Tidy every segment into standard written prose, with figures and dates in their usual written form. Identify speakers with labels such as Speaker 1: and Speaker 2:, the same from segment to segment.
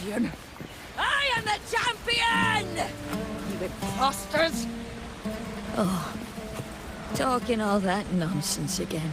Speaker 1: champion! I am the champion! You imposters! Oh, talking all that nonsense again.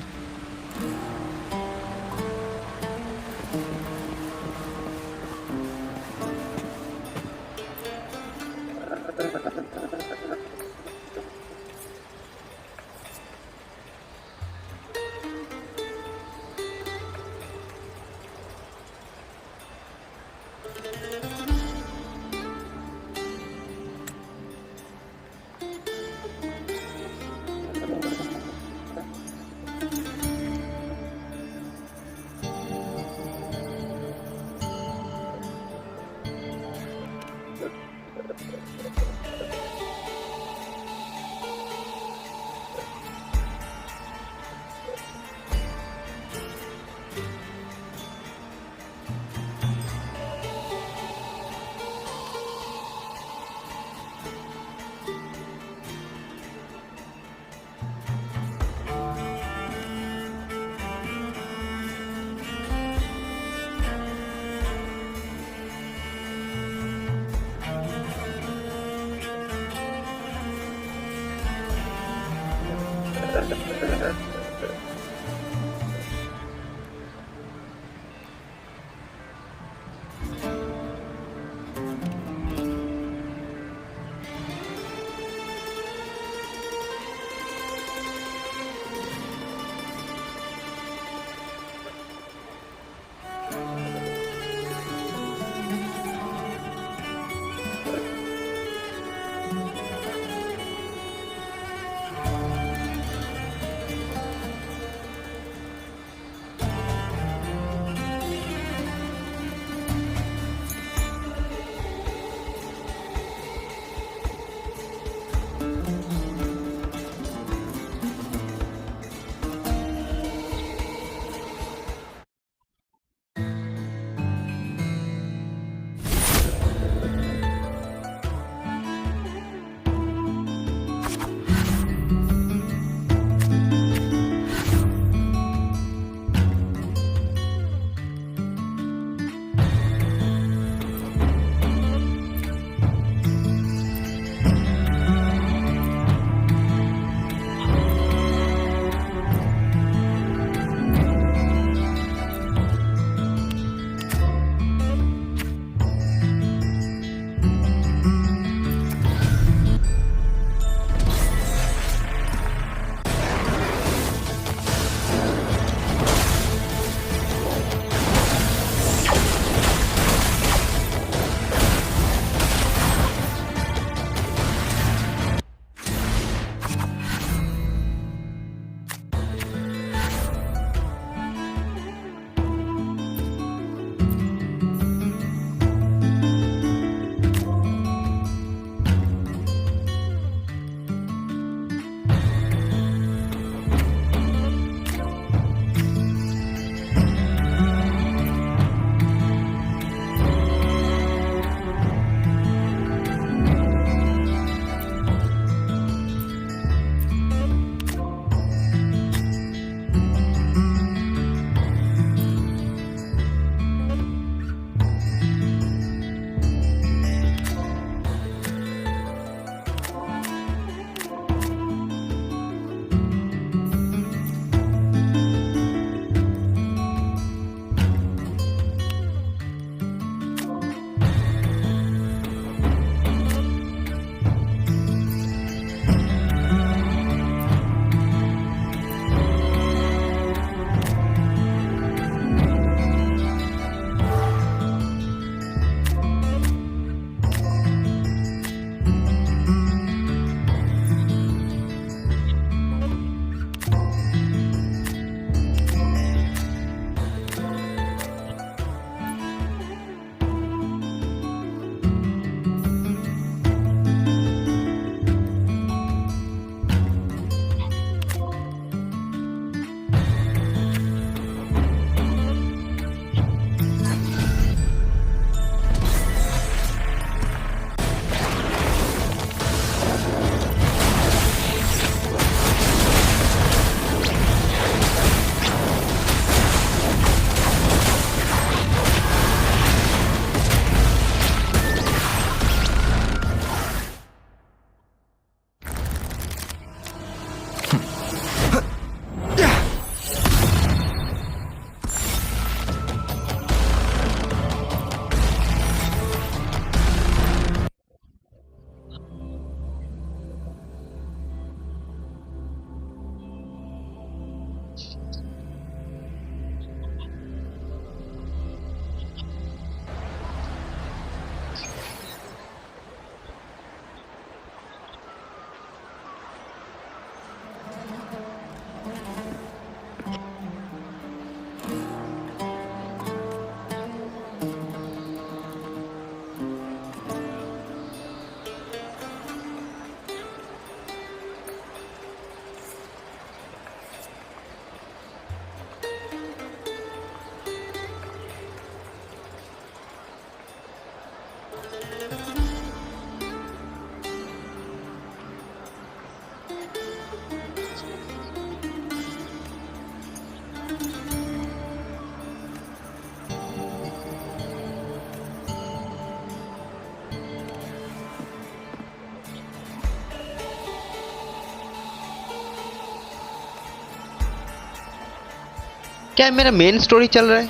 Speaker 2: क्या मेरा main story चल रहा है?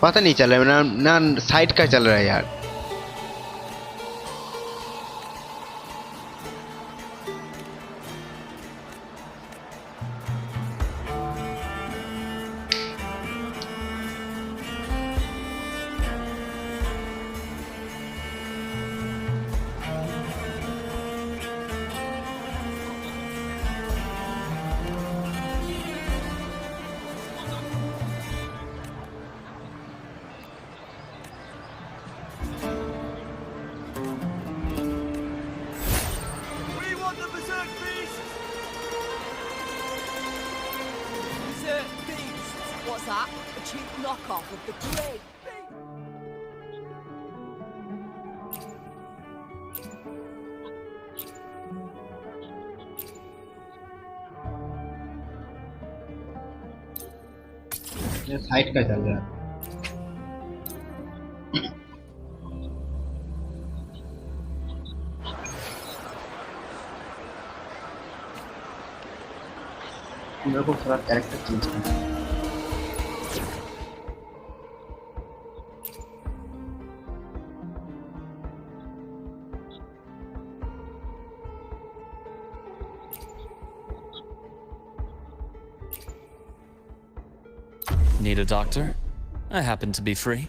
Speaker 2: पता नहीं चल रहा है ना साइड का चल रहा है यार.
Speaker 3: What's that? A cheap knockoff of the great.
Speaker 2: ये साइड का चल रहा है. मेरे को थोड़ा कैरेक्टर चेंज करना है.
Speaker 4: Need a doctor? I happen to be free.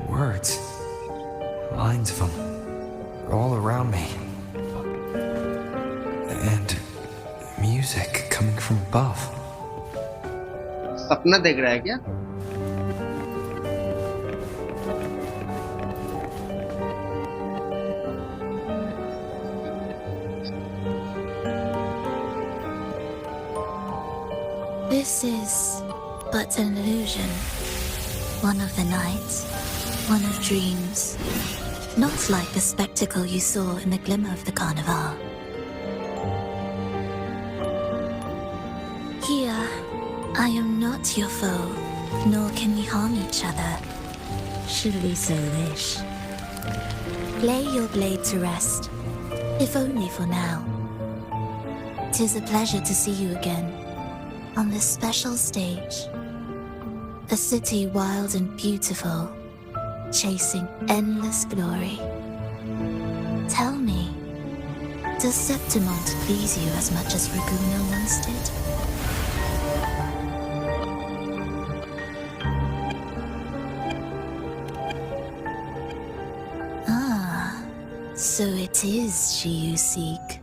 Speaker 5: Words. Lines of them. All around me. And music coming from above.
Speaker 2: सपना देख रहा है क्या?
Speaker 6: This is but an illusion. One of the nights, one of dreams. Not like the spectacle you saw in the glimmer of the carnival. Here, I am not your foe, nor can we harm each other, should we so wish. Lay your blade to rest, if only for now. 'Tis a pleasure to see you again, on this special stage. A city wild and beautiful, chasing endless glory. Tell me, does Septimont please you as much as Raguno once did? Ah, so it is she you seek.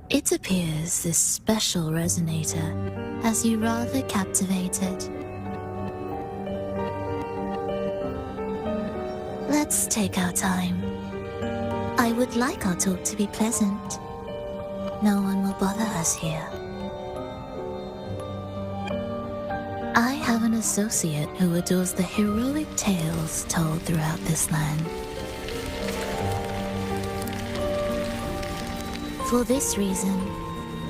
Speaker 6: It appears this special resonator has you rather captivated. Let's take our time. I would like our talk to be pleasant. No one will bother us here. I have an associate who adores the heroic tales told throughout this land. For this reason,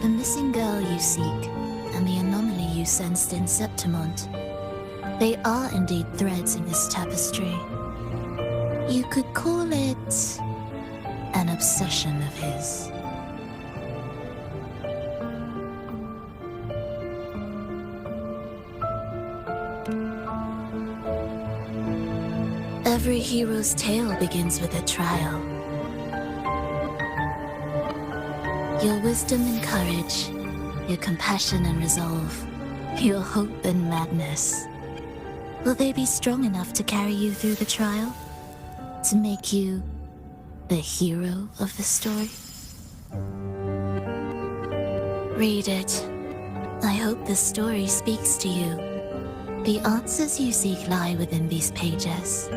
Speaker 6: the missing girl you seek and the anomaly you sensed in Septimont, they are indeed threads in this tapestry. You could call it an obsession of his. Every hero's tale begins with a trial. Your wisdom and courage, your compassion and resolve, your hope and madness. Will they be strong enough to carry you through the trial? To make you the hero of the story? Read it. I hope the story speaks to you. The answers you seek lie within these pages.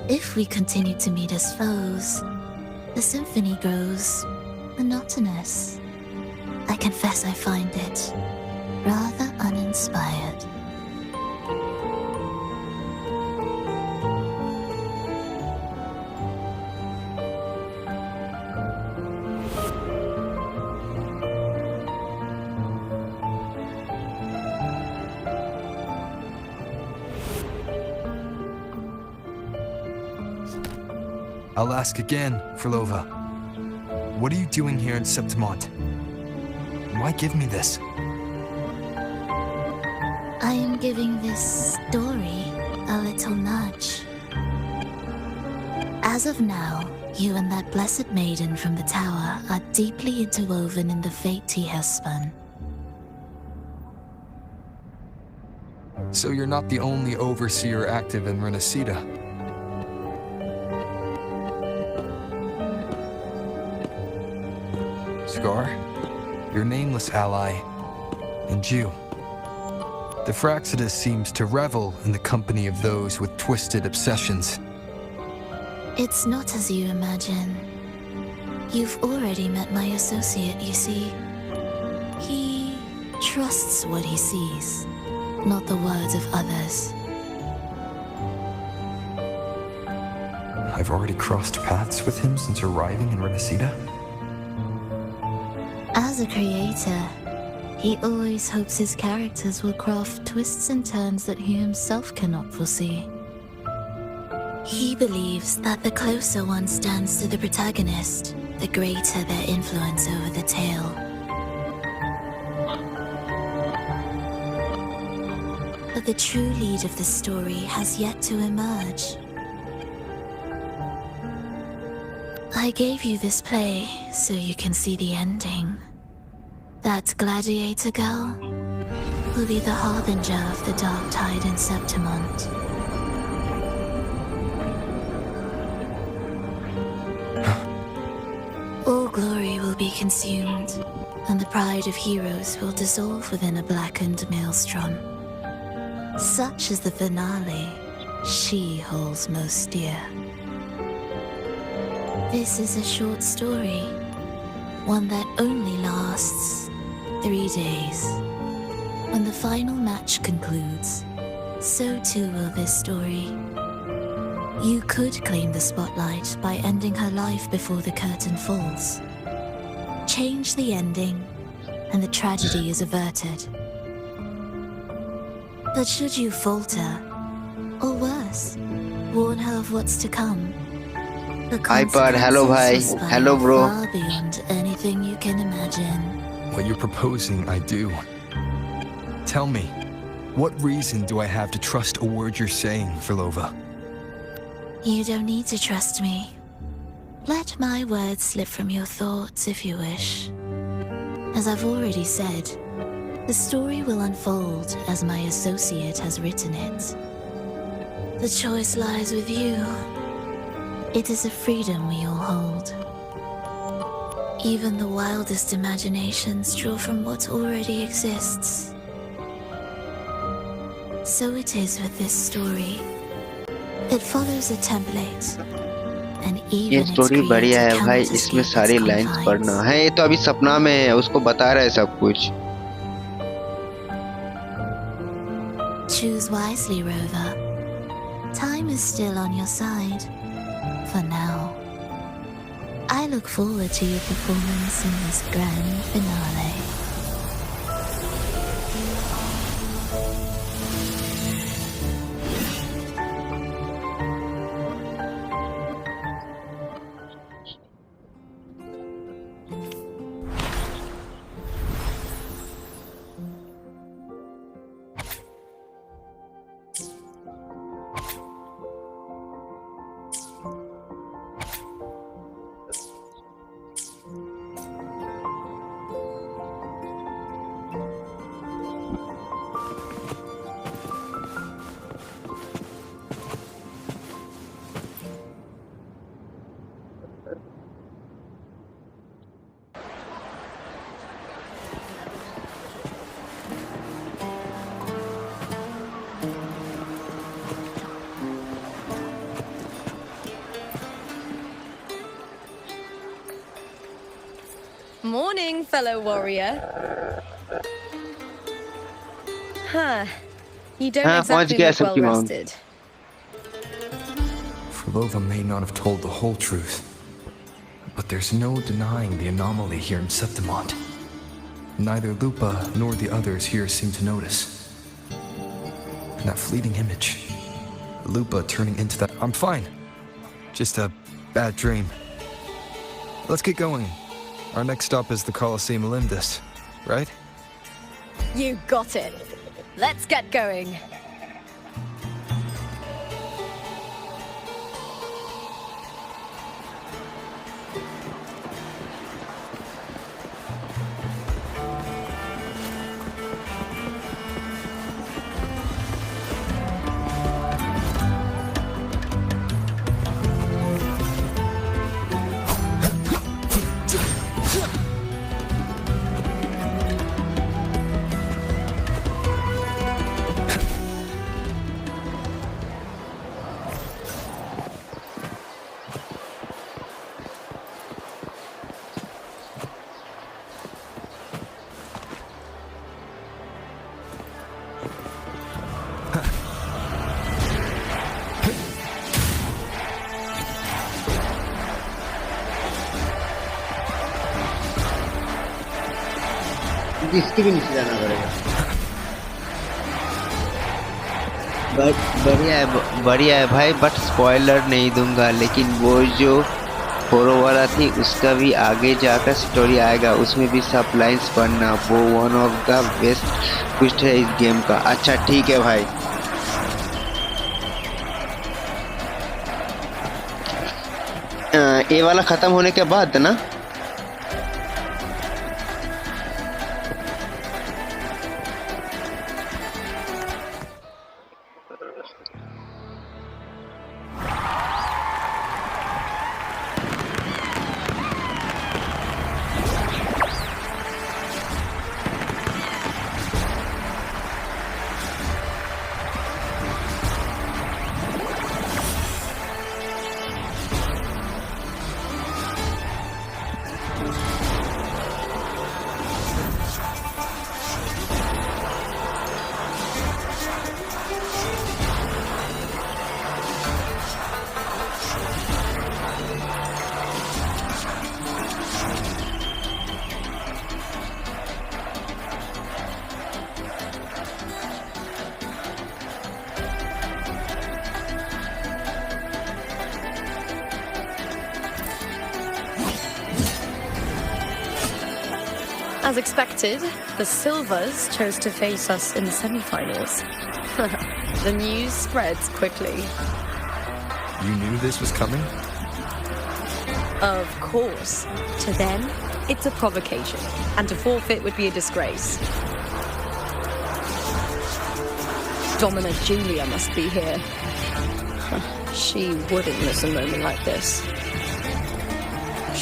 Speaker 6: If we continue to meet as foes, The symphony grows monotonous. I confess I find it rather uninspired.
Speaker 5: I'll ask again, Frolova. What are you doing here in Septimont? Why give me this?
Speaker 6: I am giving this story a little nudge. As of now, you and that blessed maiden from the tower are deeply interwoven in the fate he has spun.
Speaker 5: So you're not the only overseer active in Renacida. Scar, your nameless ally, and you. The Fraxidus seems to revel in the company of those with twisted obsessions.
Speaker 6: It's not as you imagine. You've already met my associate, you see. He trusts what he sees, not the words of others.
Speaker 5: I've already crossed paths with him since arriving in Renacida.
Speaker 6: As a creator, he always hopes his characters will craft twists and turns that he himself cannot foresee. He believes that the closer one stands to the protagonist, the greater their influence over the tale. But the true lead of the story has yet to emerge. I gave you this play so you can see the ending. That gladiator girl will be the harbinger of the dark tide in Septimont. All glory will be consumed, and the pride of heroes will dissolve within a blackened maelstrom. Such is the finale she holds most dear. This is a short story, one that only lasts 3 days. When the final match concludes, so too will this story. You could claim the spotlight by ending her life before the curtain falls. Change the ending, and the tragedy is averted. But should you falter, or worse, warn her of what's to come, the
Speaker 2: iPad, hello bhai,
Speaker 6: consequences will spiral
Speaker 2: hello bro.
Speaker 6: far beyond anything you can imagine.
Speaker 5: What you're proposing, I do. Tell me, what reason do I have to trust a word you're saying, Frolova?
Speaker 6: You don't need to trust me. Let my words slip from your thoughts if you wish. As I've already said, the story will unfold as my associate has written it. The choice lies with you. It is a freedom we all hold. Even the wildest imaginations draw from what already exists. So it is with this story. It follows a template, and
Speaker 2: ये
Speaker 6: even its
Speaker 2: story बढ़िया
Speaker 6: creator
Speaker 2: है भाई,
Speaker 6: cannot
Speaker 2: इसमें
Speaker 6: escape
Speaker 2: सारी
Speaker 6: its
Speaker 2: lines
Speaker 6: confines.
Speaker 2: पढ़ना है। ये तो अभी सपना में है, उसको बता रहा है सब कुछ।
Speaker 6: Choose wisely, Rover. Time is still on your side. For now. I look forward to your performance in this grand finale.
Speaker 7: Morning, fellow warrior. Huh. You don't exactly
Speaker 2: गया
Speaker 7: look well
Speaker 2: सबकी मांग।
Speaker 7: rested.
Speaker 5: Frolova may not have told the whole truth, but there's no denying the anomaly here in Septimont. Neither Lupa nor the others here seem to notice. And that fleeting image, Lupa turning into that... I'm fine. Just a bad dream. Let's get going. Our next stop is the Colosseum Olympus, right?
Speaker 7: You got it. Let's get going.
Speaker 2: इसके भी नीचे जाना पड़ेगा। बढ़िया है भाई, but spoiler नहीं दूंगा। लेकिन वो जो फोरो वाला थी उसका भी आगे जाकर स्टोरी आएगा, उसमें भी सब लाइन्स पढ़ना। वो one of the best twist है इस गेम का। अच्छा ठीक है भाई। ये वाला खत्म होने के बाद ना
Speaker 7: As expected, the Silvers chose to face us in the semi-finals. The news spreads quickly.
Speaker 5: You knew this was coming?
Speaker 7: Of course. To them, it's a provocation, and to forfeit would be a disgrace. Domina Julia must be here. She wouldn't miss a moment like this.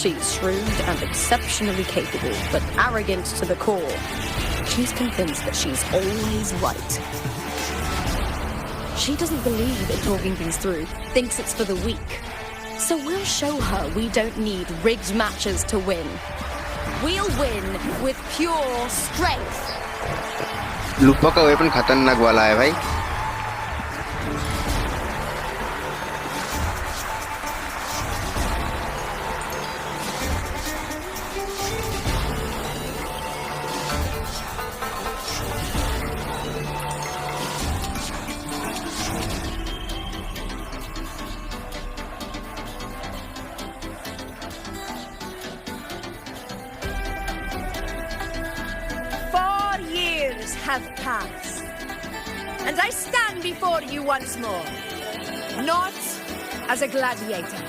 Speaker 7: She's shrewd and exceptionally capable, but arrogant to the core. She's convinced that she's always right. She doesn't believe in talking things through, thinks it's for the weak. So we'll show her we don't need rigged matches to win. We'll win with pure strength.
Speaker 2: लूपा का weapon खतरनाक वाला है भाई।
Speaker 3: Have passed, and I stand before you once more, not as a gladiator,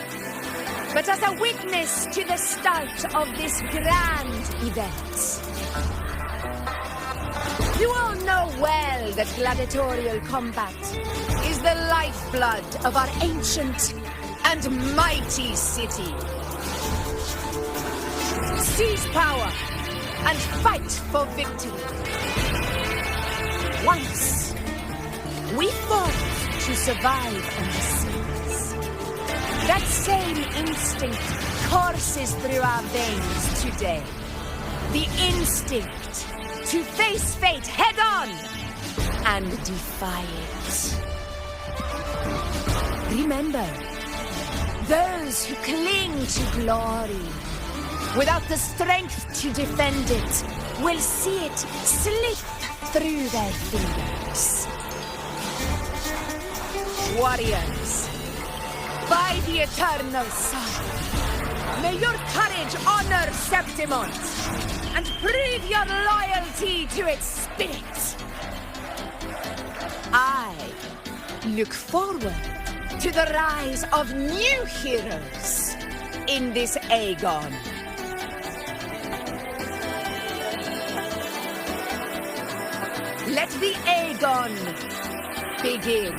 Speaker 3: but as a witness to the start of this grand event. You all know well that gladiatorial combat is the lifeblood of our ancient and mighty city. Seize power and fight for victory. Once, we fought to survive on the seas. That same instinct courses through our veins today. The instinct to face fate head on and defy it. Remember, those who cling to glory without the strength to defend it will see it slip through their fingers. Warriors, by the eternal sun, may your courage honor Septimont and prove your loyalty to its spirit. I look forward to the rise of new heroes in this Aegon. Let the Aegon begin.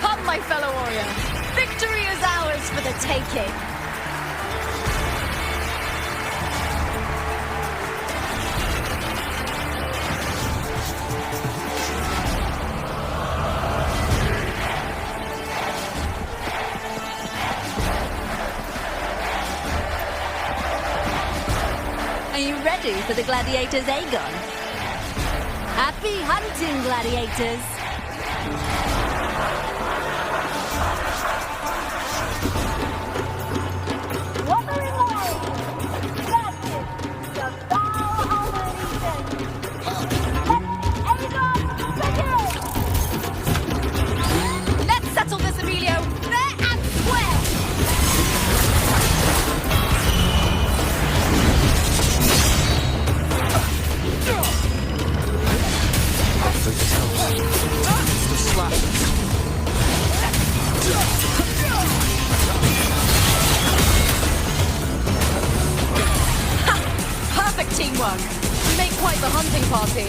Speaker 7: Come, my fellow warrior. Victory is ours for the taking.
Speaker 6: Are you ready for the gladiators, Aegon? Happy hunting, gladiators!
Speaker 3: Wuthering Waves! Justice! The vow of allegiance! Aegon, begin!
Speaker 7: Let's settle this, Emilio, fair and square!
Speaker 5: Hopefully this helps. It's the slashes.
Speaker 7: Perfect teamwork. We make quite the hunting party.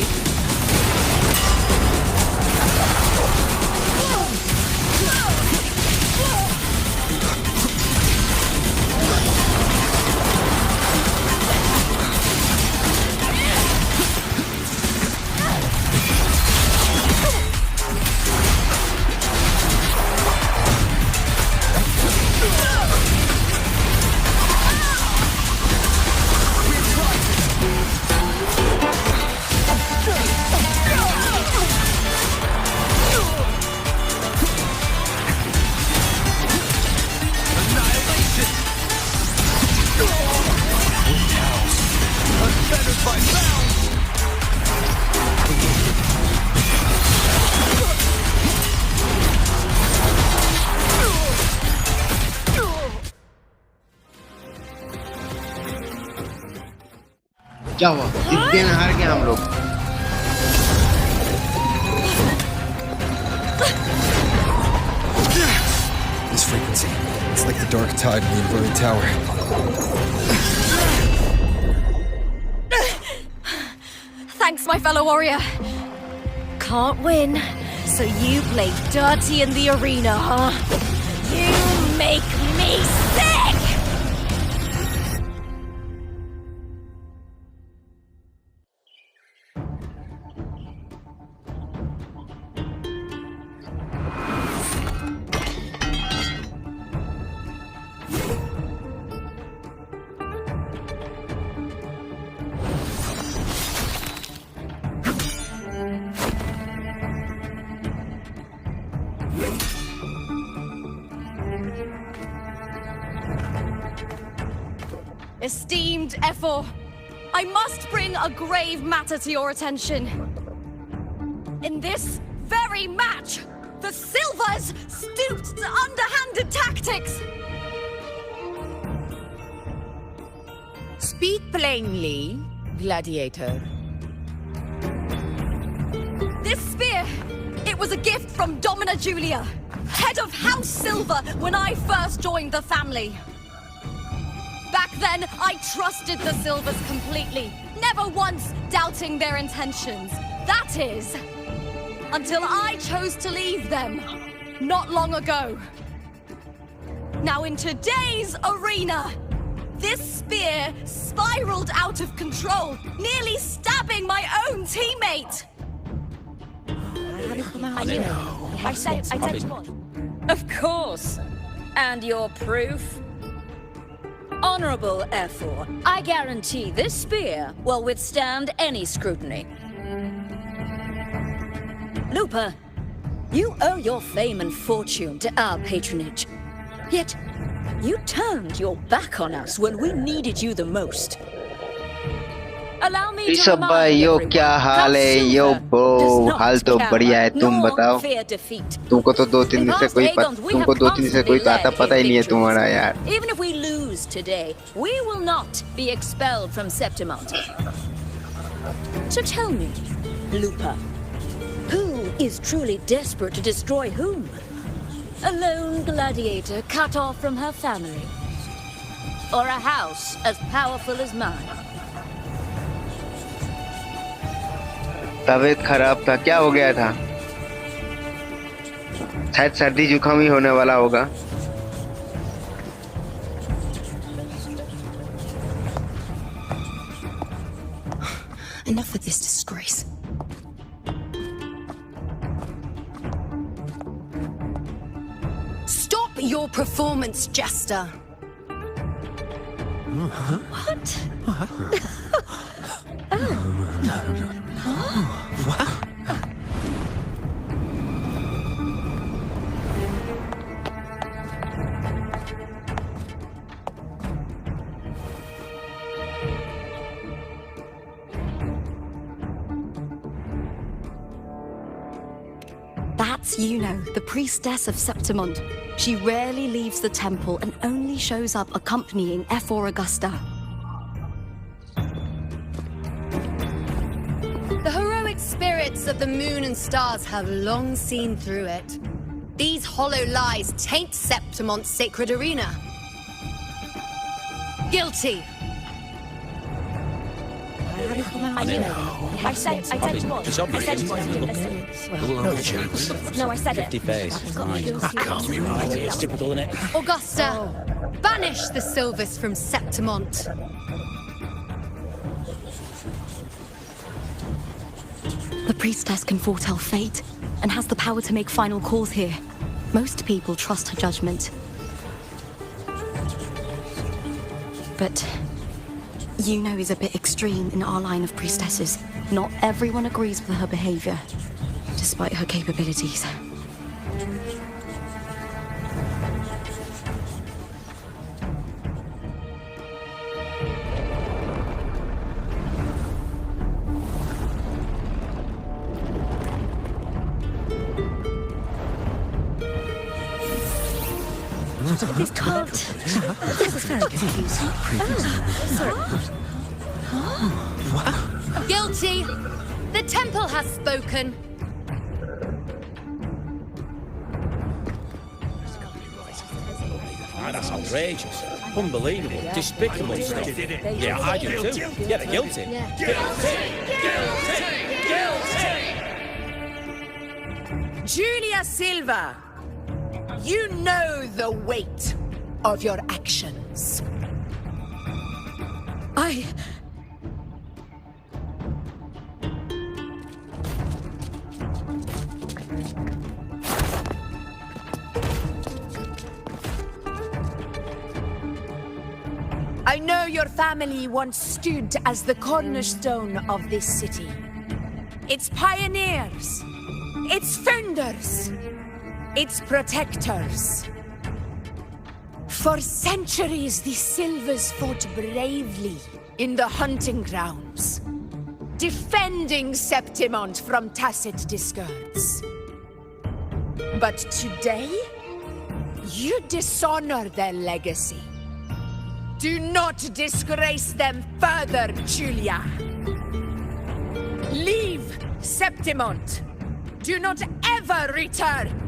Speaker 2: क्या हुआ? इस दिन हार गए हम लोग.
Speaker 5: This frequency. It's like the dark tide in the inverted tower.
Speaker 7: Thanks, my fellow warrior. Can't win, so you play dirty in the arena, huh? You make me sick! Esteemed Ephor, I must bring a grave matter to your attention. In this very match, the Silvers stooped to underhanded tactics.
Speaker 3: Speak plainly, gladiator.
Speaker 7: This spear, it was a gift from Domina Julia, head of House Silver when I first joined the family. Back then, I trusted the Silvers completely, never once doubting their intentions. That is, until I chose to leave them, not long ago. Now in today's arena, this spear spiraled out of control, nearly stabbing my own teammate. I said
Speaker 1: Of course. And your proof? Honorable F4, I guarantee this spear will withstand any scrutiny. Lupa, you owe your fame and fortune to our patronage. Yet, you turned your back on us when we needed you the most. Allow me to
Speaker 2: Rishabh भाई
Speaker 1: remind
Speaker 2: यो
Speaker 1: everyone
Speaker 2: क्या हाल है
Speaker 1: how
Speaker 2: yo
Speaker 1: silver
Speaker 2: bro
Speaker 1: does not
Speaker 2: हाल तो
Speaker 1: cower
Speaker 2: बढ़िया है तुम
Speaker 1: nor
Speaker 2: बताओ
Speaker 1: fear defeat.
Speaker 2: तुमको तो 2-3 दिन से कोई तुमको 2-3 दिन से कोई आता पता ही नहीं है तुम्हारा यार
Speaker 1: Even if we lose today, we will not be expelled from Septimont. So tell me, Lupa, who is truly desperate to destroy whom? A lone gladiator cut off from her family? Or a house as powerful as mine?
Speaker 2: तबीयत खराब था क्या हो गया था शायद सर्दी जुकाम ही होने वाला होगा
Speaker 6: Enough with this disgrace.
Speaker 3: Stop your performance, Jester.
Speaker 7: That's Yuno, the priestess of Septimont. She rarely leaves the temple and only shows up accompanying F4 Augusta.
Speaker 3: The heroic spirits of the moon and stars have long seen through it. These hollow lies taint Septimont's sacred arena. Guilty.
Speaker 7: I said
Speaker 4: It's obvious.
Speaker 7: No chance. No, I said it.
Speaker 4: That can't be right. It's typical, isn't it?
Speaker 3: Augusta, banish the Silvers from Septimont.
Speaker 7: The priestess can foretell fate and has the power to make final calls here. Most people trust her judgment. But Yuno is a bit extreme in our line of priestesses. Not everyone agrees with her behavior, despite her capabilities.
Speaker 1: This can't. This is very confusing.
Speaker 3: Guilty. The temple has spoken.
Speaker 8: That's outrageous. Unbelievable. Despicable stuff. Yeah, I do too. Yeah, they're guilty.
Speaker 3: Julia Silva, you know the weight of your actions. I know your family once stood as the cornerstone of this city. Its pioneers, its founders, its protectors. For centuries, the Silvers fought bravely in the hunting grounds, defending Septimont from tacit discords. But today, you dishonor their legacy. Do not disgrace them further, Julia. Leave Septimont. Do not ever return.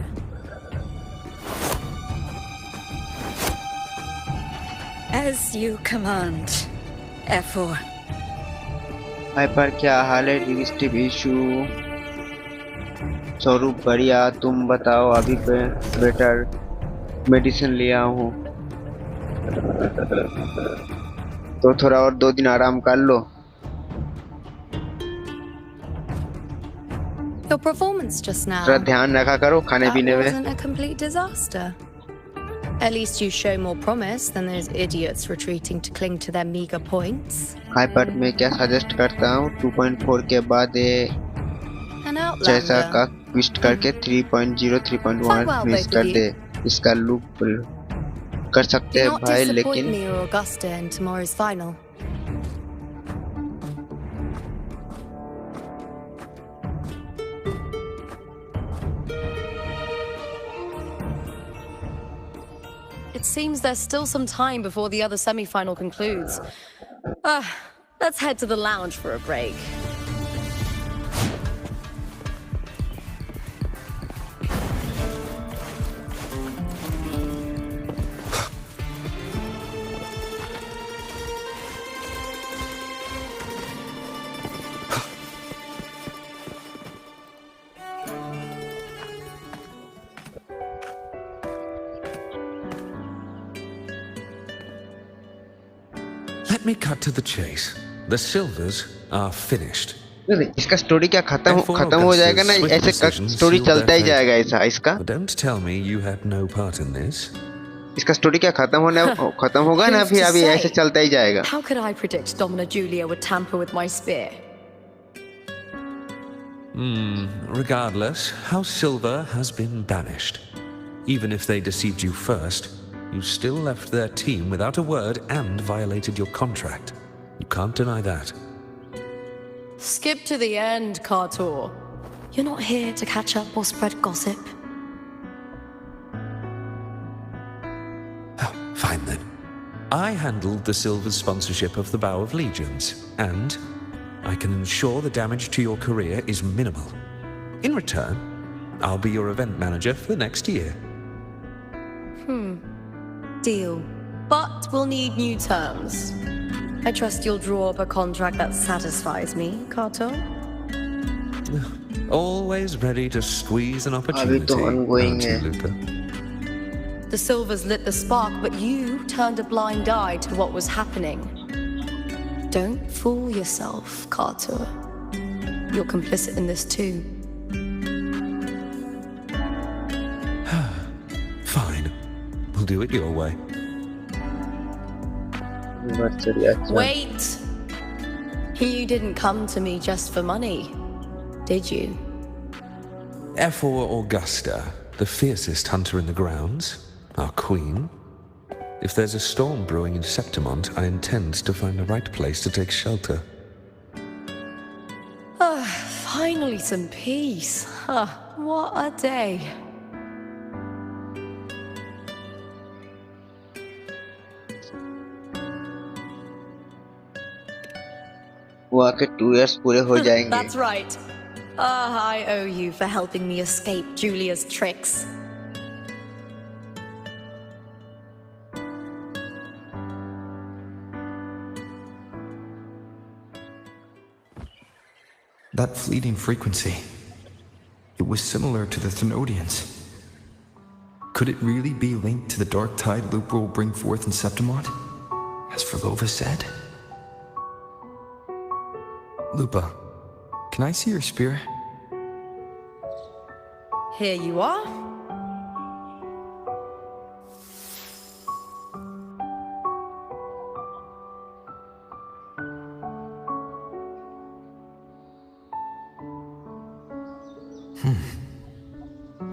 Speaker 1: As you command, F4.
Speaker 2: भाई पर क्या हाल है डिविस्टिव issue स्वरूप बढ़िया तुम बताओ अभी पे बेटर मेडिसिन लिया हूँ तो थोड़ा और 2 दिन आराम कर लो।
Speaker 3: Your performance just now.
Speaker 2: थोड़ा ध्यान रखा करो खाने
Speaker 3: That
Speaker 2: पीने में।
Speaker 3: wasn't a complete disaster. At least you show more promise than those idiots retreating to cling to their meager points.
Speaker 2: Hyper में क्या सजेस्ट करता हूँ 2.4 के बाद ये
Speaker 3: An
Speaker 2: जैसा का
Speaker 3: outlander.
Speaker 2: ट्विस्ट करके 3.0 3.1
Speaker 3: well,
Speaker 2: फिनिश
Speaker 3: both
Speaker 2: कर
Speaker 3: of
Speaker 2: दे। इसका लूप कर सकते
Speaker 3: Do
Speaker 2: हैं
Speaker 3: not
Speaker 2: भाई,
Speaker 3: disappoint
Speaker 2: लेकिन
Speaker 3: me or Augusta in tomorrow's final. It seems there's still some time before the other semi-final concludes. Let's head to the lounge for a break.
Speaker 9: Let me cut to the chase. The Silvers are finished.
Speaker 2: इसका story क्या खत्म हो जाएगा ना, ऐसे story चलता ही जाएगा ऐसा इसका।
Speaker 9: But don't tell me you had no part in this.
Speaker 2: इसका स्टोरी क्या खत्म होगा ना, फिर अभी ऐसे चलता ही जाएगा।
Speaker 7: How could I predict Domina Julia would tamper with my spear?
Speaker 9: Regardless, House Silver has been banished. Even if they deceived you first, you still left their team without a word and violated your contract. You can't deny that.
Speaker 7: Skip to the end, Cartor.
Speaker 6: You're not here to catch up or spread gossip.
Speaker 9: Fine then. I handled the Silver's sponsorship of the Bow of Legions, and I can ensure the damage to your career is minimal. In return, I'll be your event manager for the next year.
Speaker 7: Deal. But we'll need new terms. I trust you'll draw up a contract that satisfies me, Cartor.
Speaker 9: Always ready to squeeze an opportunity,
Speaker 2: ongoing
Speaker 9: aren't you,
Speaker 2: hai.
Speaker 9: Lupa?
Speaker 7: The Silvers lit the spark, but you turned a blind eye to what was happening. Don't fool yourself, Cartor. You're complicit in this too.
Speaker 9: Fine. We'll do it your way.
Speaker 7: Wait! You didn't come to me just for money, did you?
Speaker 9: For Augusta, the fiercest hunter in the grounds, our queen. If there's a storm brewing in Septimont, I intend to find the right place to take shelter.
Speaker 7: Finally some peace. What a day.
Speaker 2: वो आके 2 years पूरे हो जाएंगे।
Speaker 7: That's right. I owe you for helping me escape Julia's tricks.
Speaker 5: That fleeting frequency, it was similar to the Thenodians. Could it really be linked to the dark tide Lupa will bring forth in Septimont, as Verlova said? Lupa, can I see your spear?
Speaker 7: Here you are.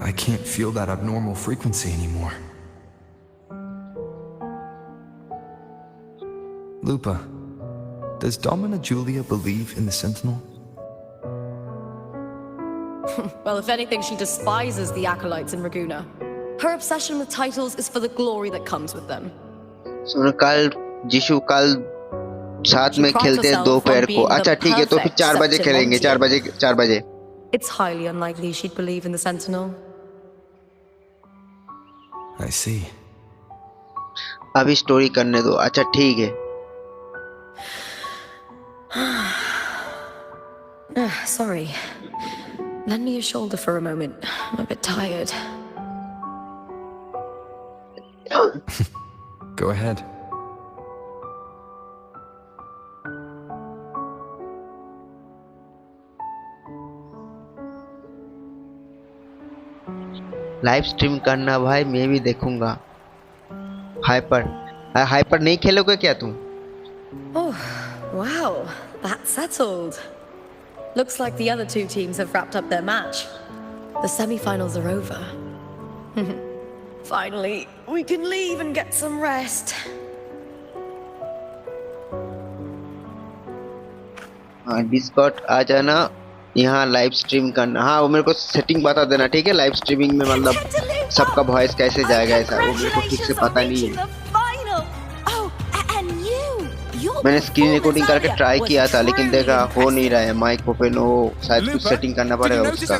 Speaker 5: I can't feel that abnormal frequency anymore. Lupa, does Domina Julia believe in the Sentinel?
Speaker 7: Well, if anything, she despises the acolytes in Raguna. Her obsession with titles is for the glory that comes with them.
Speaker 2: सुनो कल जिशु कल साथ में खेलते हैं दोपहर को। अच्छा ठीक है, तो फिर 4 बजे खेलेंगे। 4 बजे।
Speaker 7: It's highly unlikely she'd believe in the Sentinel.
Speaker 5: I see.
Speaker 2: अभी स्टोरी करने दो। अच्छा ठीक है।
Speaker 7: Sorry. Lend me your shoulder for a moment. I'm a bit tired.
Speaker 5: Go ahead.
Speaker 2: Live stream करना भाई, मैं भी देखूंगा। हाइपर नहीं खेलोगे क्या तुम?
Speaker 7: Oh, wow, that's settled. Looks like the other two teams have wrapped up their match. The semi-finals are over. Finally, we can leave and get some rest.
Speaker 2: हाँ, डिस्कॉर्ड आ जाना, यहाँ लाइव स्ट्रीम करना। हाँ, वो मेरे को सेटिंग बता देना, ठीक है? लाइव स्ट्रीमिंग में मतलब सबका वॉइस कैसे जाएगा ऐसा, वो मेरे को ठीक से पता नहीं है। मैंने स्क्रीन रिकॉर्डिंग करके ट्राई किया था, लेकिन देखा हो नहीं रहा है। माइक ओपन हो, शायद कुछ सेटिंग करना पड़ेगा उसका।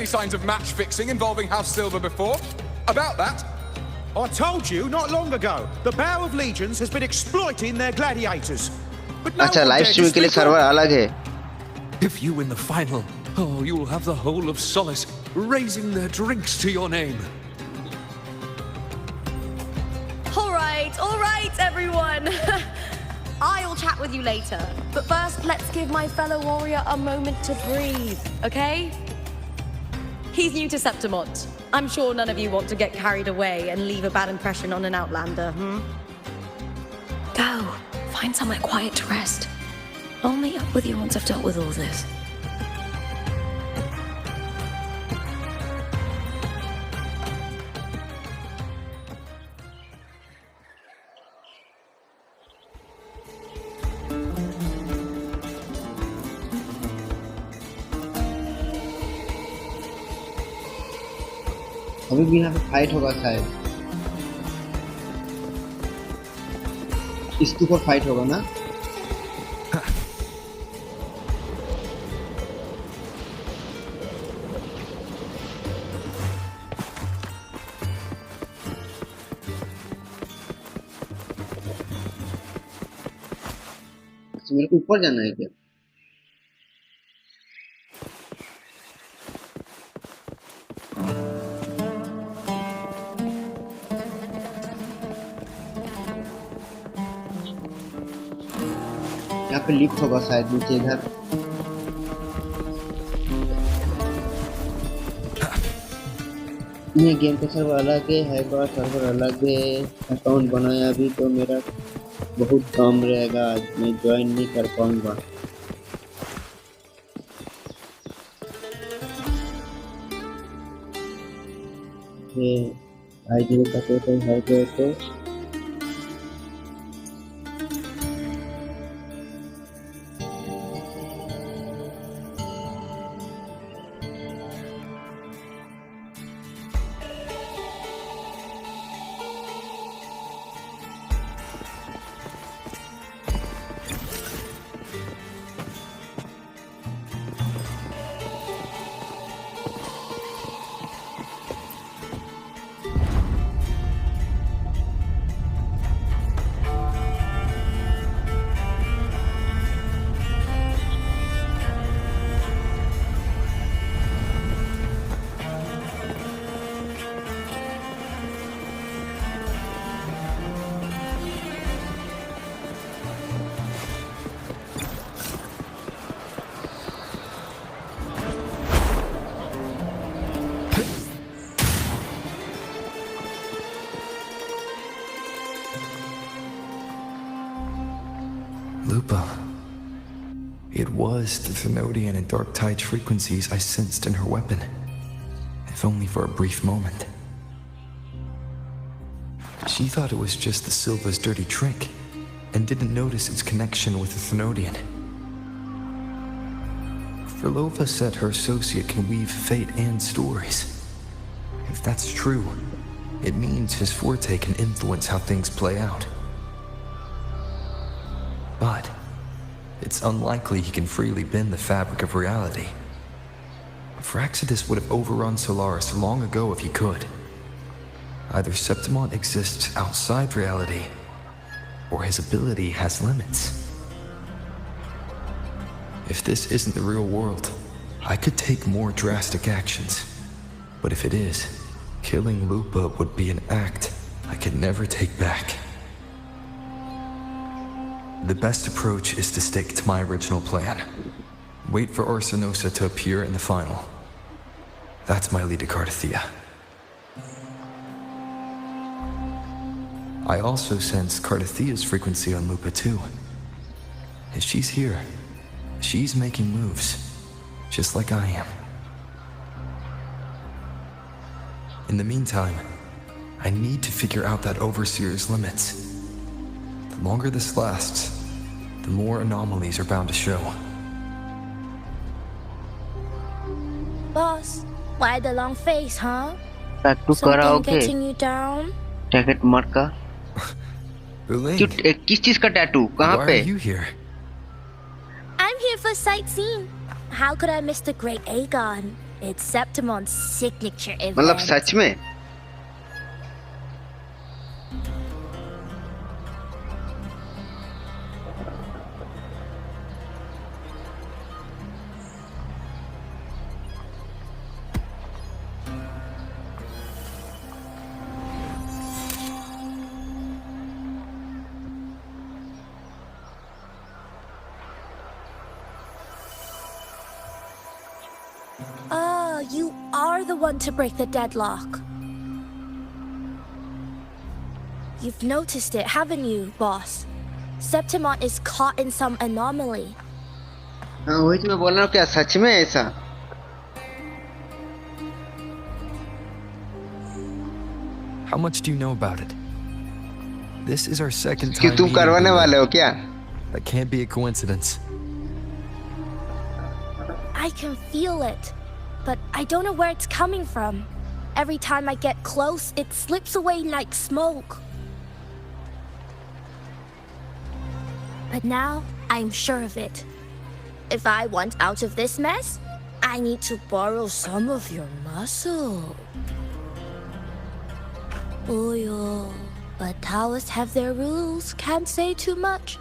Speaker 10: I told you not long ago, the Bow of Legions has been exploiting their gladiators. But no
Speaker 2: अच्छा,
Speaker 10: one
Speaker 2: live
Speaker 10: dared to
Speaker 2: streaming के लिए
Speaker 10: speak up.
Speaker 2: सर्वर अलग है।
Speaker 9: If you win the final, oh, you'll have the whole of Solace raising their drinks to your name.
Speaker 7: All right, everyone. I'll chat with you later. But first, let's give my fellow warrior a moment to breathe, okay? He's new to Septimont. I'm sure none of you want to get carried away and leave a bad impression on an outlander,
Speaker 1: Go. Find somewhere quiet to rest. I'll meet up with you once I've dealt with all this.
Speaker 2: अभी भी यहाँ पे fight होगा शायद, इसके ऊपर fight होगा ना? मेरे को ऊपर जाना है क्या? यहाँ पे लिफ्ट होगा शायद नीचे इधर। ये गेम का सर्वर अलग है का सर्वर अलग है। अकाउंट बनाया अभी तो मेरा बहुत कम रहेगा, मैं ज्वाइन नहीं कर पाऊंगा। ये आईडी का टोटल है तो
Speaker 5: Lupa. It was the Thenodian and Dark Tide frequencies I sensed in her weapon, if only for a brief moment. She thought it was just the Silva's dirty trick, and didn't notice its connection with the Thenodian. Frolova said her associate can weave fate and stories. If that's true, it means his forte can influence how things play out. But it's unlikely he can freely bend the fabric of reality. Fraxidus would have overrun Solaris long ago if he could. Either Septimont exists outside reality, or his ability has limits. If this isn't the real world, I could take more drastic actions. But if it is, killing Lupa would be an act I could never take back. The best approach is to stick to my original plan. Wait for Arsenosa to appear in the final. That's my lead to Cardathea. I also sense Cardathia's frequency on Lupa too. If she's here, she's making moves, just like I am. In the meantime, I need to figure out that Overseer's limits. The longer this lasts, the more anomalies are bound to show.
Speaker 6: Boss, why the long face, huh?
Speaker 2: Tattoo
Speaker 6: Something
Speaker 2: कराओगे?
Speaker 6: getting you down?
Speaker 2: Ticket मार का?
Speaker 5: Wuling,
Speaker 2: किस चीज का tattoo? कहाँ
Speaker 5: why
Speaker 2: पे?
Speaker 5: are you here?
Speaker 6: I'm here for sightseeing. How could I miss the Great Aegon? It's Septimon's signature event.
Speaker 2: मतलब सच में?
Speaker 6: Oh, you are the one to break the deadlock. You've noticed it, haven't you, boss? Septimon is caught in some anomaly.
Speaker 2: हाँ वही तो मैं बोल रहा हूँ क्या सच में ऐसा?
Speaker 5: How much do you know about it? This is our second
Speaker 2: कि
Speaker 5: time
Speaker 2: तुम
Speaker 5: meeting,
Speaker 2: करवाने
Speaker 5: Wuling.
Speaker 2: वाले हो क्या?
Speaker 5: That can't be a coincidence.
Speaker 6: I can feel it, but I don't know where it's coming from. Every time I get close, it slips away like smoke. But now, I'm sure of it. If I want out of this mess, I need to borrow some of your muscle. Oyo, but Taoists have their rules, can't say too much.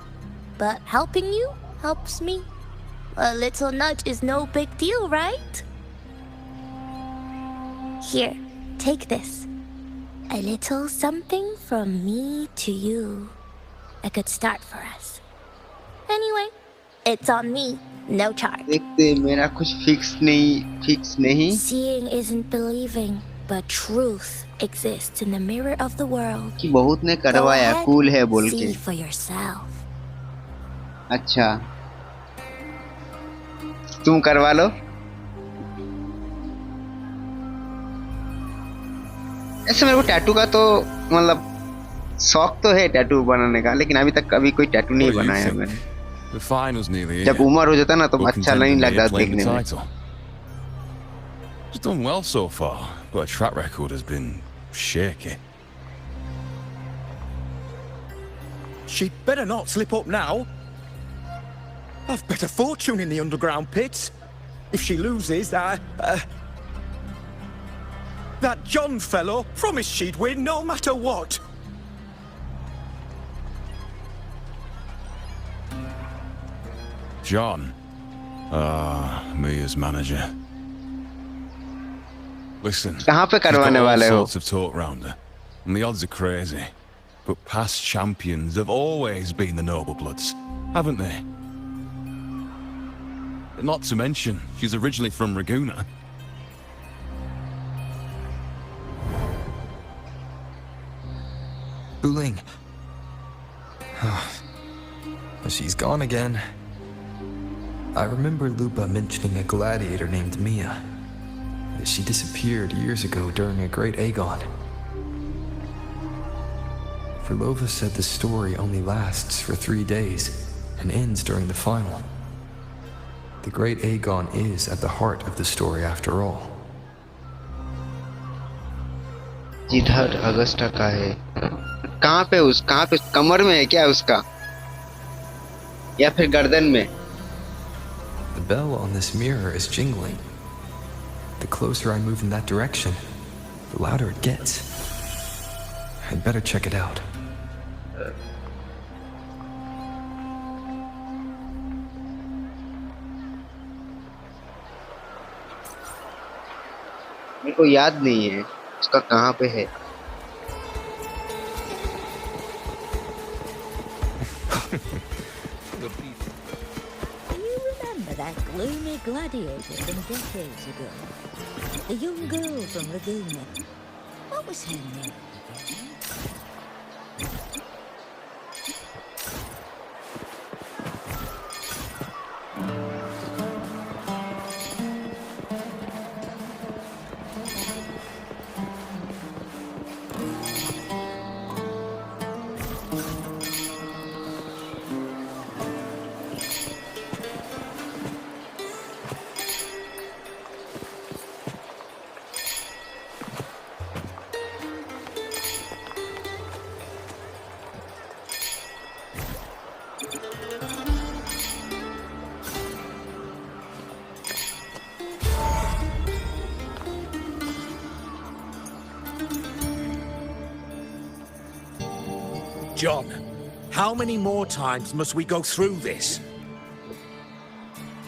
Speaker 6: But helping you helps me. A little nudge is no big deal, right? Here, take this. A little something from me to you. A good start for us. Anyway, it's on me. No charge.
Speaker 2: देखते मेरा कुछ fix नहीं.
Speaker 6: Seeing isn't believing, but truth exists in the mirror of the world.
Speaker 2: कि बहुत ने
Speaker 6: Go
Speaker 2: करवाया
Speaker 6: ahead,
Speaker 2: cool है बोल के.
Speaker 6: see for yourself.
Speaker 2: अच्छा. तुम करवा लो. ऐसे मेरे को टैटू का तो मतलब शौक तो है टैटू बनाने का, लेकिन अभी तक कभी कोई टैटू नहीं बनाया मैंने.
Speaker 11: The final's nearly here.
Speaker 2: जब उम्र हो जाता ना तो
Speaker 11: We'll
Speaker 2: अच्छा
Speaker 11: contend
Speaker 2: नहीं
Speaker 11: in the
Speaker 2: लगता
Speaker 11: acclaimed
Speaker 2: देखने में.
Speaker 11: title. She's done well so far, but her track record has been shaky.
Speaker 10: She'd better not slip up now. I've bet a fortune in the underground pits. If she loses, that John fellow promised she'd win no matter what.
Speaker 11: John. Mia's manager. Listen,
Speaker 2: कहाँ पे
Speaker 11: she's got
Speaker 2: करवाने
Speaker 11: all
Speaker 2: वाले हो?
Speaker 11: sorts of talk round her, and the odds are crazy. But past champions have always been the noble bloods, haven't they? Not to mention, she's originally from Raguna.
Speaker 5: Wuling. She's gone again. I remember Lupa mentioning a gladiator named Mia. She disappeared years ago during a Great Aegon. Verlova said the story only lasts for 3 days and ends during the final. The Great Aegon is at the heart of the story after all.
Speaker 2: जिधर Agusta का है. कहाँ पे कमर में है क्या उसका? या फिर गर्दन में?
Speaker 5: The bell on this mirror is jingling. The closer I move in that direction, the louder it gets. I'd better check it out.
Speaker 2: मेरे को याद नहीं है उसका कहाँ पे है.
Speaker 1: Do you remember that gloomy gladiator from decades ago? The young girl from Laguna. What was her name again?
Speaker 4: John, how many more times must we go through this?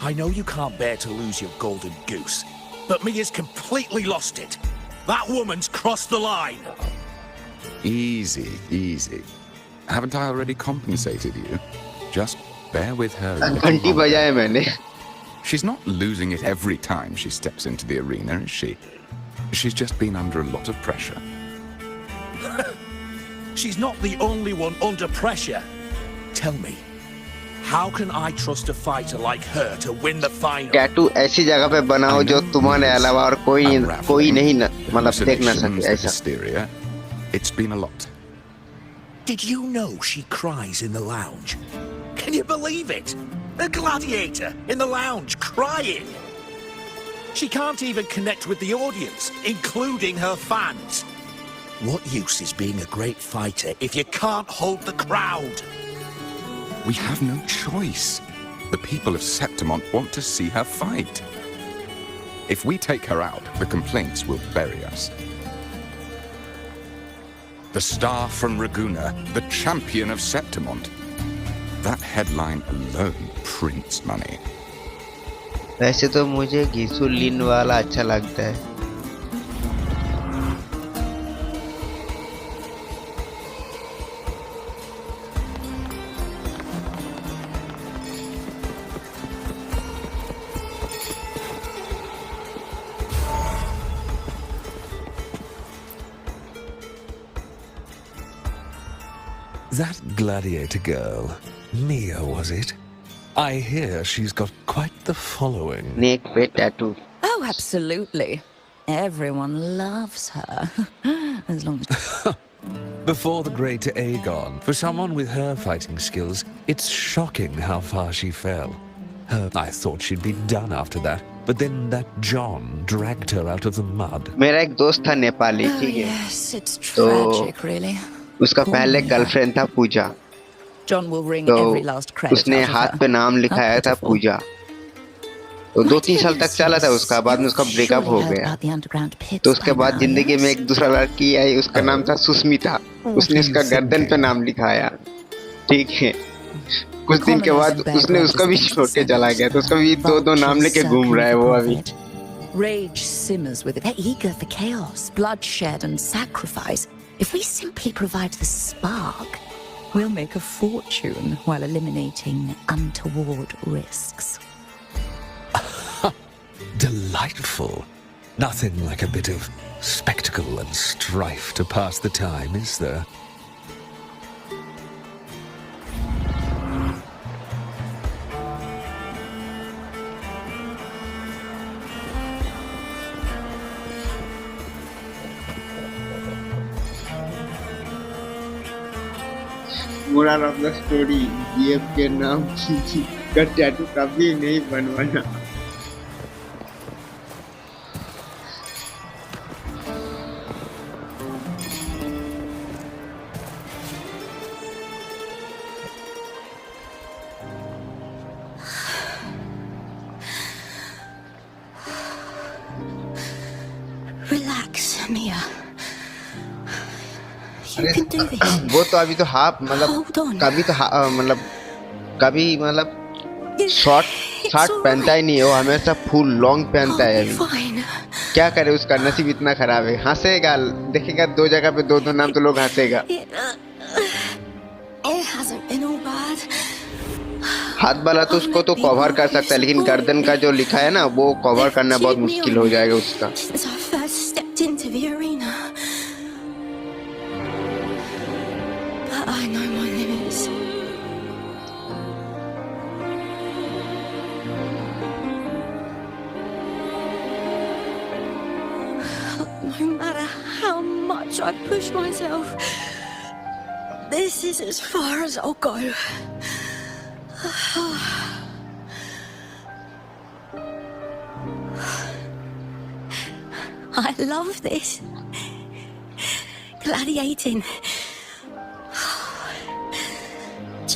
Speaker 4: I know you can't bear to lose your golden goose, but Mia's completely lost it. That woman's crossed the line.
Speaker 12: Easy, easy. Haven't I already compensated you? Just bear with her.
Speaker 2: घंटी बजाए मैंने.
Speaker 12: She's not losing it every time she steps into the arena, is she? She's just been under a lot of pressure.
Speaker 4: She's not the only one under pressure. Tell me, how can I trust a fighter like her to win the final?
Speaker 2: Tattoo ऐसी जगह पे बनाओ जो तुम्हारे अलावा और कोई नहीं मतलब देख ना सके ऐसा.
Speaker 12: Hysteria. It's been a lot.
Speaker 4: Did you know she cries in the lounge? Can you believe it? A gladiator in the lounge crying. She can't even connect with the audience, including her fans. What use is being a great fighter if you can't hold the crowd?
Speaker 12: We have no choice. The people of Septimont want to see her fight. If we take her out, the complaints will bury us. The star from Raguna, the champion of Septimont. That headline alone prints money.
Speaker 2: वैसे तो मुझे घिसू लिन वाला अच्छा लगता है.
Speaker 9: That gladiator girl, Mia, was it? I hear she's got quite the following.
Speaker 2: नेक पे tattoo.
Speaker 1: Oh, absolutely. Everyone loves her. As long as...
Speaker 9: Before the great Aegon, for someone with her fighting skills, it's shocking how far she fell. I thought she'd be done after that, but then that John dragged her out of the mud.
Speaker 2: मेरा एक दोस्त था नेपाली, ठीक है.
Speaker 1: Yes, it's tragic, really.
Speaker 2: उसका पहले girlfriend था पूजा.
Speaker 1: John will wring every last credit
Speaker 2: उसने हाथ पे नाम लिखाया था पूजा. तो 2-3 साल तक चला था उसका. बाद में उसका ब्रेकअप हो गया. तो उसके बाद जिंदगी में एक दूसरा लड़की आई, उसका नाम था सुस्मिता. उसने उसका गर्दन पे नाम लिखाया, ठीक है. कुछ दिन के बाद उसने उसका भी छोड़ के चला गया. तो उसका भी 2 नाम लेके घूम रहा है वो अभी.
Speaker 1: Rage simmers with it. They're eager for chaos, bloodshed, and sacrifice. If we simply provide the spark, we'll make a fortune while eliminating untoward risks.
Speaker 9: Delightful. Nothing like a bit of spectacle and strife to pass the time, is there?
Speaker 2: Moral of the story, ये के नाम का tattoo कभी नहीं बनवाना.
Speaker 6: Relax, Mia. You can do this.
Speaker 2: वो तो अभी तो हाफ मतलब कभी मतलब शॉर्ट पहनता ही नहीं है. वो हमेशा फुल लॉन्ग पहनता है अभी. क्या करे, उसका नसीब इतना खराब है. हंसेगा, देखेगा 2 जगह पे 2 नाम तो लोग हंसेगा. हाथ वाला तो उसको तो कवर कर सकता है, लेकिन गर्दन का जो लिखा है ना वो कवर करना बहुत मुश्किल हो जाएगा उसका.
Speaker 6: I know my limits. No matter how much I push myself, this is as far as I'll go. I love this. Gladiating.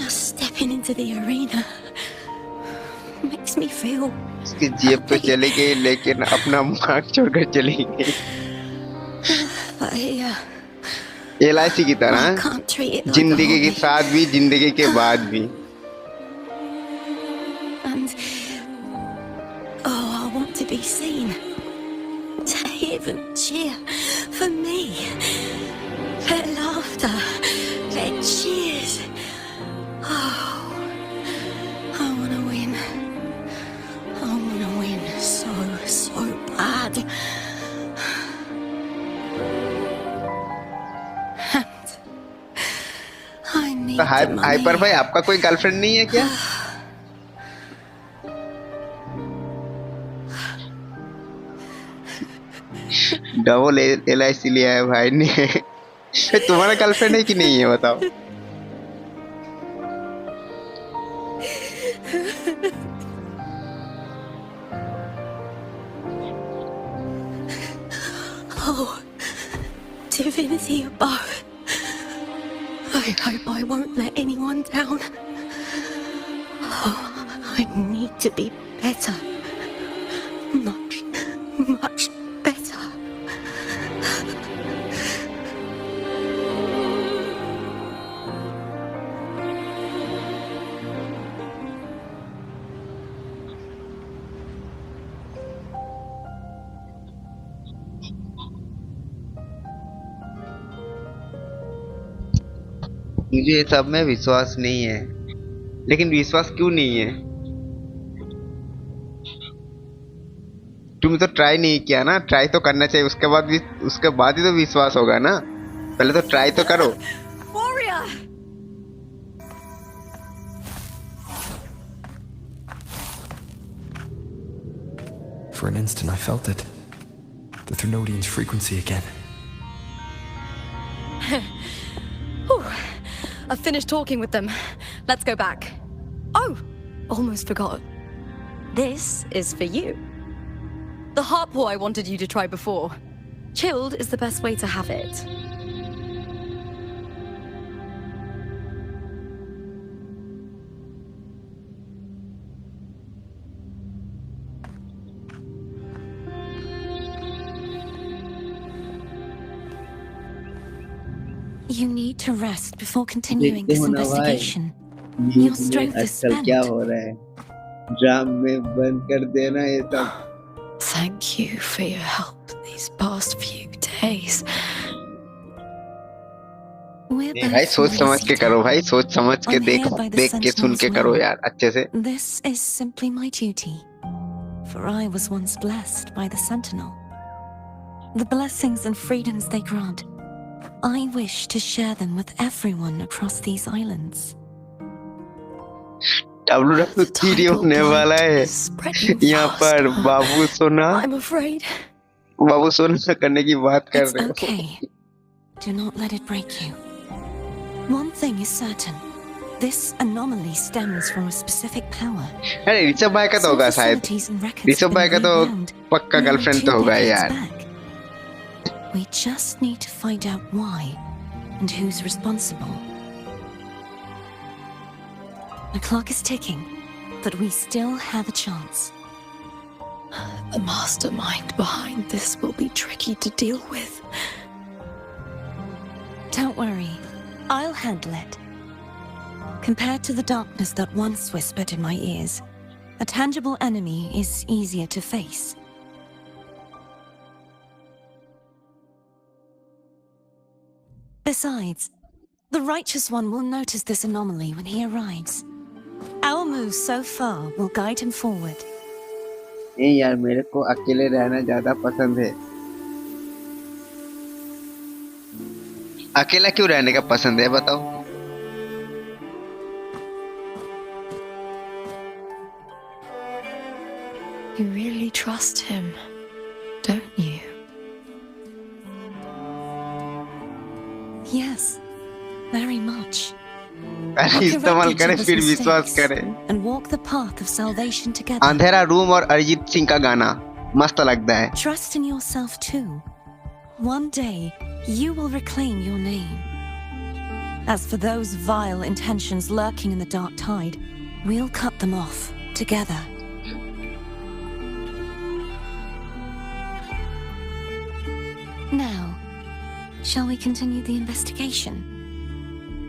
Speaker 6: Just stepping into the arena makes me feel.
Speaker 2: उसकी जेब तो चली गई लेकिन अपना मार्क छोड़कर चली गई.
Speaker 6: But here,
Speaker 2: LIC की
Speaker 6: I
Speaker 2: तरह
Speaker 6: can't treat it like a
Speaker 2: जिंदगी के
Speaker 6: hobby.
Speaker 2: साथ भी जिंदगी के बाद भी.
Speaker 6: And I want to be seen, to even cheer for me. Their laughter, their cheers. Oh, I want to win. I want to win so bad. And I need
Speaker 2: तो
Speaker 6: the money.
Speaker 2: Hyper भाई आपका कोई girlfriend नहीं है क्या? Double LIC लिया है भाई ने. तुम्हारा गर्लफ्रेंड है कि नहीं है बताओ?
Speaker 6: Oh, divinity above. I hope I won't let anyone down. Oh, I need to be better. Much better.
Speaker 2: मुझे ये सब में विश्वास नहीं है. लेकिन विश्वास क्यों नहीं है? तुमने तो ट्राई नहीं किया ना. ट्राई तो करना चाहिए, उसके बाद ही तो विश्वास होगा ना. पहले तो ट्राई तो करो.
Speaker 3: Warrior!
Speaker 5: For an instant, I felt it. The Thermodian's frequency again.
Speaker 7: I've finished talking with them. Let's go back. Oh, almost forgot. This is for you. The harpoor I wanted you to try before. Chilled is the best way to have it.
Speaker 6: You need to rest before continuing this investigation. Your strength is spent.
Speaker 2: क्या हो रहा है? Drum में बंद कर देना ये सब.
Speaker 6: Thank you for your help these past few days.
Speaker 2: भाई सोच समझ के करो भाई. सोच समझ के देख के सुन के करो यार अच्छे से.
Speaker 6: This is simply my duty, for I was once blessed by the Sentinel. The blessings and freedoms they grant, I wish to share them with everyone across these islands.
Speaker 2: WW3 होने वाला है यहाँ पर. बाबू सोना
Speaker 6: I'm afraid.
Speaker 2: बाबू सोना करने की बात कर
Speaker 6: It's
Speaker 2: रहे हो.
Speaker 6: okay. Do not let it break you. One thing is certain. This anomaly stems from a specific power.
Speaker 2: अरे ऋषभ भाई का तो होगा शायद. ऋषभ भाई का तो पक्का गर्लफ्रेंड तो होगा यार.
Speaker 6: We just need to find out why and who's responsible. The clock is ticking, but we still have a chance. The mastermind behind this will be tricky to deal with. Don't worry, I'll handle it. Compared to the darkness that once whispered in my ears, a tangible enemy is easier to face. Besides, the Righteous One will notice this anomaly when he arrives. Our moves so far will guide him forward.
Speaker 2: नहीं यार मेरे को अकेले रहना ज्यादा पसंद है. अकेला क्यों रहने का पसंद है बताओ?
Speaker 6: You really trust him, don't you? Yes, very much.
Speaker 2: पहले इस्तेमाल करें फिर विश्वास करें.
Speaker 6: And walk the path of salvation together.
Speaker 2: अंधेरा रूम और अरिजीत सिंह का गाना मस्त लगता है.
Speaker 6: Trust in yourself too. One day, you will reclaim your name. As for those vile intentions lurking in the dark tide, we'll cut them off together. Now, Shall we continue the investigation?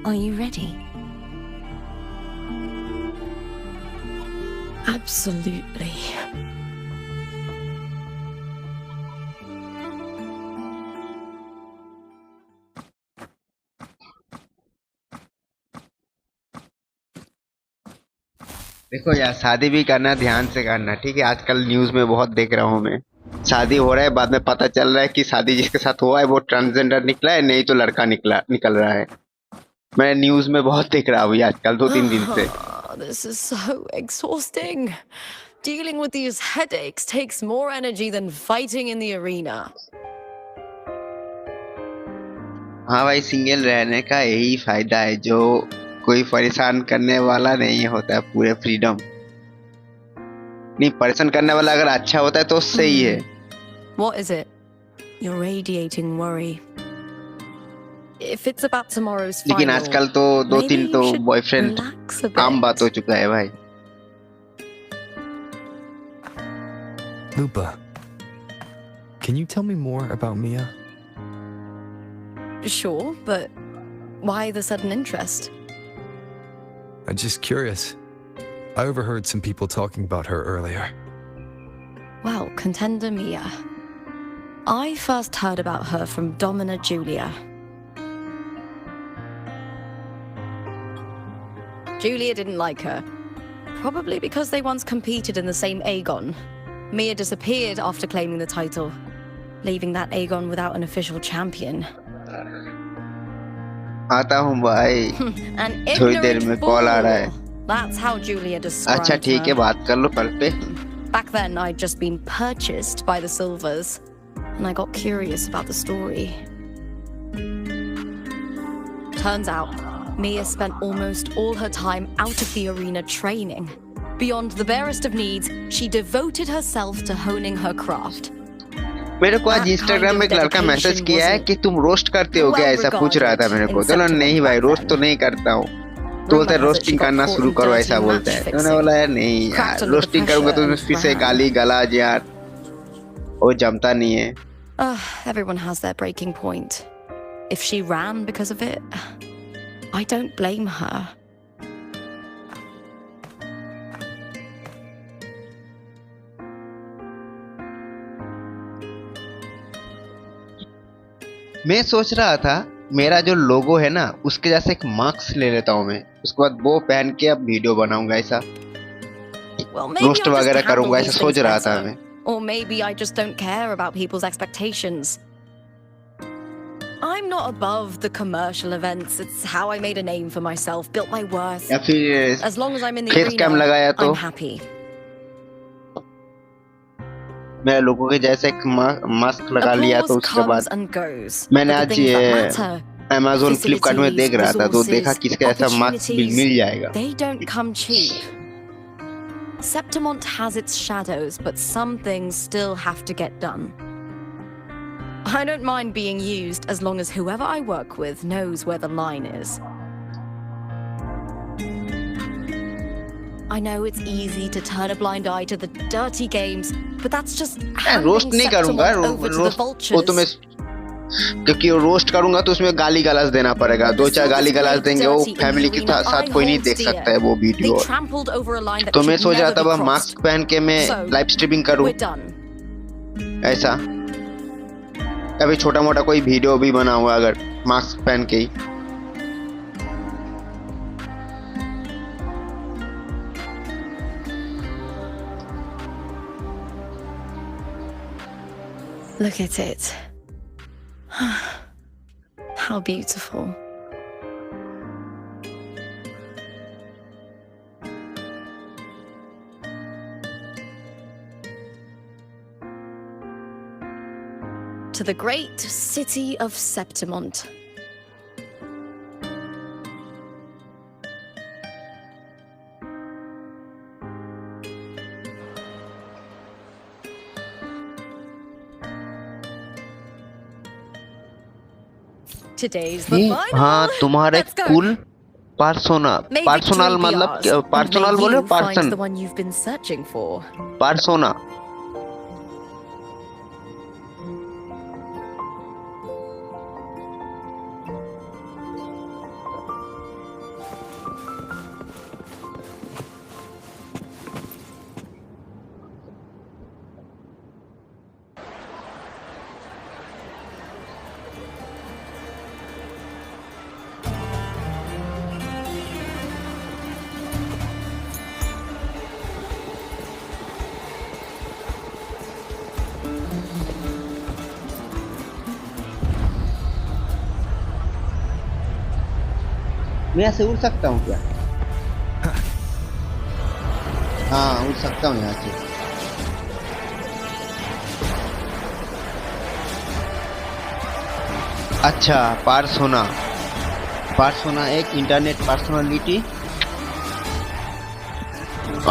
Speaker 6: Are you ready?
Speaker 3: Absolutely.
Speaker 2: देखो यार, शादी भी करना ध्यान से करना, ठीक है। आजकल न्यूज में बहुत देख रहा हूँ मैं, शादी हो रहा है, बाद में पता चल रहा है कि शादी जिसके साथ हुआ है वो ट्रांसजेंडर निकला है, नहीं तो लड़का निकल रहा है। मैं न्यूज में बहुत देख रहा हूँ आजकल 2-3 दिन से।
Speaker 3: This is so exhausting. Dealing with these headaches takes more energy than fighting in the arena.
Speaker 2: हाँ भाई, सिंगल रहने का यही फायदा है, जो कोई परेशान करने वाला नहीं होता है, पूरे फ्रीडम। नहीं, परेशान करने वाला अगर अच्छा होता है तो सही है।
Speaker 3: What is it? You're radiating worry. If it's about tomorrow's final,
Speaker 2: लेकिन आजकल तो 2-3 तो बॉयफ्रेंड आम बात हो चुका है भाई।
Speaker 5: Lupa, can you tell me more about Mia?
Speaker 3: Sure, but why the sudden interest?
Speaker 5: I'm just curious. I overheard some people talking about her earlier.
Speaker 3: Well, contender Mia. I first heard about her from Domina Julia. Julia didn't like her, probably because they once competed in the same Aegon. Mia disappeared after claiming the title, leaving that Aegon without an official champion.
Speaker 2: आता हूँ भाई,
Speaker 3: An
Speaker 2: थोड़ी देर
Speaker 3: ignorant
Speaker 2: में call आ रहा है।
Speaker 3: fool. That's how Julia described
Speaker 2: अच्छा ठीक है,
Speaker 3: her.
Speaker 2: बात कर लो कल पे।
Speaker 3: Back then, I'd just been purchased by the Silvers, and I got curious about the story. Turns out, Mia spent almost all her time out of the arena training. Beyond the barest of needs, she devoted herself to honing her craft.
Speaker 2: मेरे को आज Instagram में एक लड़का message किया है कि तुम रोस्ट करते हो क्या, ऐसा पूछ रहा था मेरे को। तो नहीं भाई, रोस्ट तो नहीं करता हूँ। तो बोलता है रोस्टिंग करना शुरू करो, ऐसा बोलता है। मैंने बोला यार नहीं यार, रोस्टिंग करूंगा तो फिर से गाली गलाज यार, वो जमता नहीं है।
Speaker 3: Everyone has their breaking point. If she ran because of it, I don't blame her.
Speaker 2: मैं सोच रहा था मेरा जो लोगो है ना, उसके जैसे एक मास्क ले लेता हूँ मैं, उसके बाद वो पहन के अब वीडियो बनाऊंगा, ऐसा रोस्ट वगैरह करूंगा, ऐसा सोच रहा था मैं।
Speaker 3: Or maybe I just don't care about people's expectations. I'm not above the commercial events. It's how I made a name for myself, built my worth.
Speaker 2: या फिर
Speaker 3: As long as I'm in the
Speaker 2: face cam
Speaker 3: arena,
Speaker 2: लगाया तो
Speaker 3: I'm happy.
Speaker 2: मैं लोगों के जैसे एक mask लगा लिया, तो उसके बाद मैंने आज ये Amazon फ्लिपकार्ट में देख रहा था, तो देखा कि इसका ऐसा मास्क मिल जाएगा।
Speaker 3: They don't come cheap. Septimont has its shadows, but some things still have to get done. I don't mind being used as long as whoever I work with knows where the line is. I know it's easy to turn a blind eye to the dirty games, but that's just
Speaker 2: roast नहीं करूंगा, वो तो मैं, क्योंकि roast करूंगा तो उसमें गाली गलाज देना पड़ेगा, 2-4 गाली गलाज देंगे, वो फैमिली के साथ कोई नहीं देख सकता है वो वीडियो। तो मैं सोच रहा था वह मास्क पहन के मैं लाइव स्ट्रीमिंग करूं, ऐसा अभी छोटा मोटा कोई वीडियो भी बनाऊंगा अगर मास्क पहन के ही।
Speaker 3: Look at it. How beautiful. To the great city of Septimont. Today's the final.
Speaker 2: हाँ, तुम्हारे कुल पर्सोनल मतलब पर्सोनल बोले person,
Speaker 3: the one you've been searching for.
Speaker 2: Persona. मैं ऐसे उड़ सकता हूँ क्या? हाँ उड़ सकता हूँ यहाँ से। अच्छा पार्सोना एक इंटरनेट पर्सनालिटी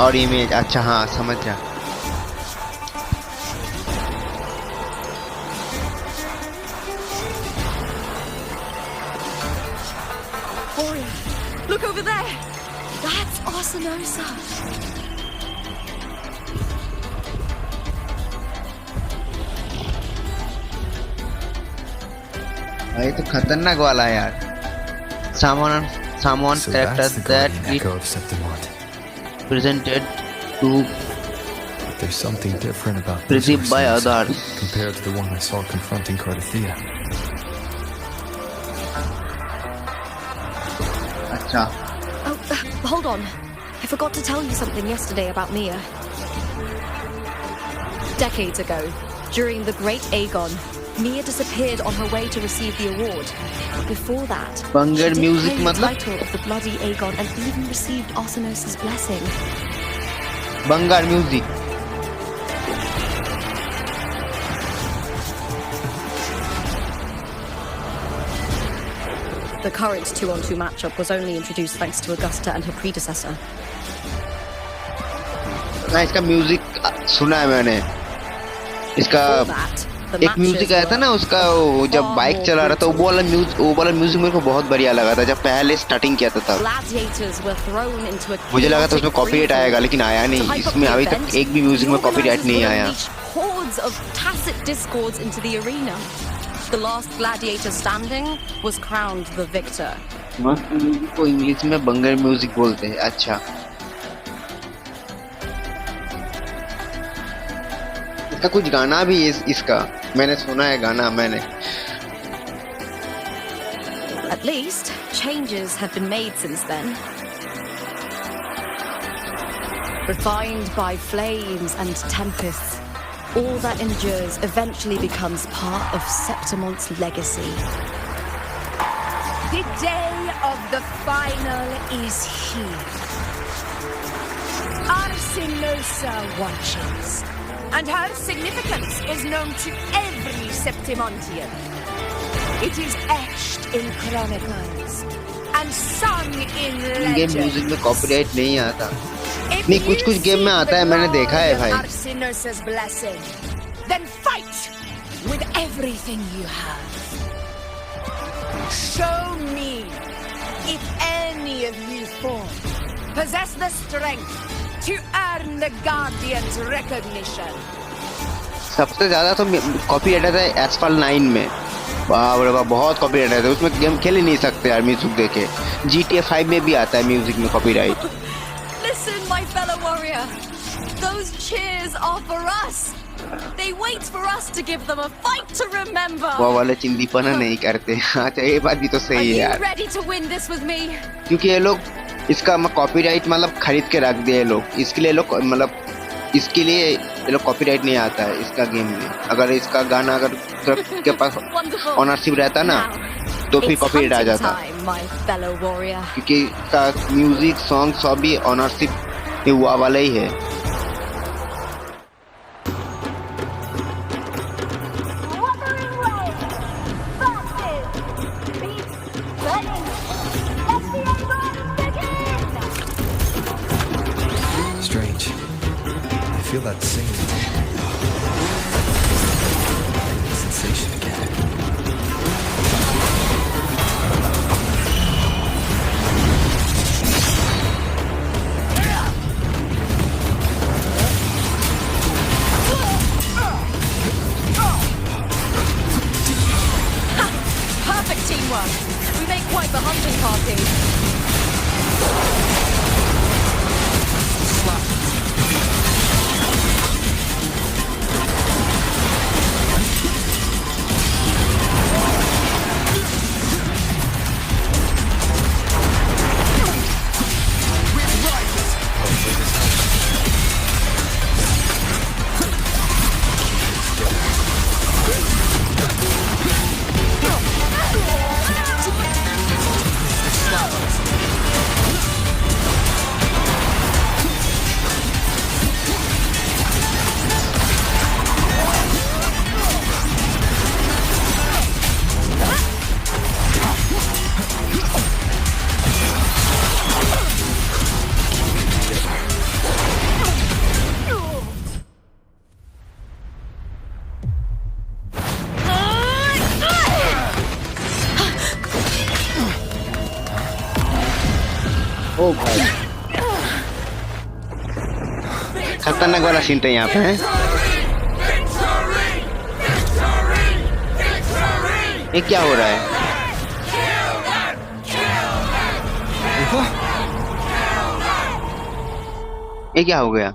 Speaker 2: और इमेज। अच्छा हाँ समझ गया।
Speaker 7: Look over there! That's Arsenosa!
Speaker 2: ये तो खतरनाक वाला है यार। Someone
Speaker 5: So
Speaker 2: character
Speaker 5: that's the
Speaker 2: that
Speaker 5: guardian
Speaker 2: it
Speaker 5: echo of Septimont.
Speaker 2: presented to
Speaker 5: But there's something different about this
Speaker 2: perceived by
Speaker 5: Arsenosa
Speaker 2: others.
Speaker 5: compared to the one I saw confronting Cardathea.
Speaker 2: अच्छा
Speaker 7: Oh, hold on. I forgot to tell you something yesterday about Mia. Decades ago, during the Great Aegon, Mia disappeared on her way to receive the award. Before that,
Speaker 2: Bungar
Speaker 7: she did
Speaker 2: music
Speaker 7: claim the
Speaker 2: मतलब?
Speaker 7: title of the Bloody Aegon and even received Arsenosa's blessing.
Speaker 2: बंगार music.
Speaker 7: The current 2-on-2 matchup was only introduced thanks to Augusta and her predecessor.
Speaker 2: ना इसका music सुना है मैंने। इसका
Speaker 7: Before that, the
Speaker 2: एक music आया था ना उसका, वो जब बाइक चला रहा था वो वाला म्यूजिक मेरे को बहुत बढ़िया लगा था जब पहले स्टार्टिंग किया था तब।
Speaker 7: Gladiators were thrown into a
Speaker 2: मुझे लगा था उसमें कॉपीराइट
Speaker 7: chaotic
Speaker 2: आएगा लेकिन आया
Speaker 7: To
Speaker 2: नहीं।
Speaker 7: hype up
Speaker 2: इसमें
Speaker 7: the
Speaker 2: अभी
Speaker 7: event,
Speaker 2: तक एक भी म्यूजिक में
Speaker 7: the
Speaker 2: कॉपीराइट नहीं
Speaker 7: organisers
Speaker 2: आया।
Speaker 7: will unleash hordes of tacit discords into the arena. The last gladiator standing was crowned the victor.
Speaker 2: Music को इंग्लिश में बंगार म्यूजिक बोलते हैं। अच्छा इसका कुछ गाना भी है इसका मैंने सुना है गाना मैंने।
Speaker 7: At least, changes have been made since then. Refined by flames and tempests, all that endures eventually becomes part of Septimont's legacy.
Speaker 3: The day of the final is here. Arsenosa watches, and her significance is known to every Septimontian. It is etched in chronicles and sung in
Speaker 2: game music में
Speaker 3: legends.
Speaker 2: Copyright नहीं आता।
Speaker 3: If
Speaker 2: नहीं
Speaker 3: you
Speaker 2: कुछ game में
Speaker 3: seek
Speaker 2: आता है,
Speaker 3: the
Speaker 2: मैंने देखा है
Speaker 3: glory of
Speaker 2: भाई।
Speaker 3: Arsenosa's blessing, then fight with everything you have. Show me if any of you four possess the strength to earn the Guardian's recognition.
Speaker 2: सबसे ज्यादा तो कॉपीराइट आता है एसफॉल्ट 9 में। बाप रे बाप बहुत कॉपीराइट आता है उसमें। गेम खेल ही नहीं सकते यार म्यूजिक देखे। GTA 5 में भी आता है म्यूजिक में copyright.
Speaker 7: Listen, my fellow warrior. Those cheers are for us. They wait for us to give them a fight to remember.
Speaker 2: वो वाले चिंदीपना नहीं करते। अच्छा ये बात भी तो
Speaker 7: Are
Speaker 2: सही है
Speaker 7: you
Speaker 2: यार।
Speaker 7: ready to win this with me?
Speaker 2: क्योंकि ये लोग इसका कॉपीराइट मतलब खरीद के रख दिए लोग। इसके लिए लोग मतलब इसके लिए ये लोग कॉपीराइट नहीं आता है इसका गेम में। अगर इसका गाना अगर के पास
Speaker 7: Wonderful.
Speaker 2: ऑनरशिप रहता ना तो फिर
Speaker 7: It's
Speaker 2: कॉपीराइट आ
Speaker 7: hunting
Speaker 2: जाता।
Speaker 7: time, my fellow warrior.
Speaker 2: क्योंकि इसका म्यूजिक सॉन्ग सब भी ऑनरशिप हुआ वाला ही है।
Speaker 1: Wuthering Waves versus Beast Burning. Let the Aegon begin!
Speaker 5: Strange. I feel that same sensation again.
Speaker 7: Perfect teamwork. We make quite the hunting party.
Speaker 2: खतरनाक वाला scene था यहाँ पे है। ये क्या हो रहा है? ये क्या हो गया?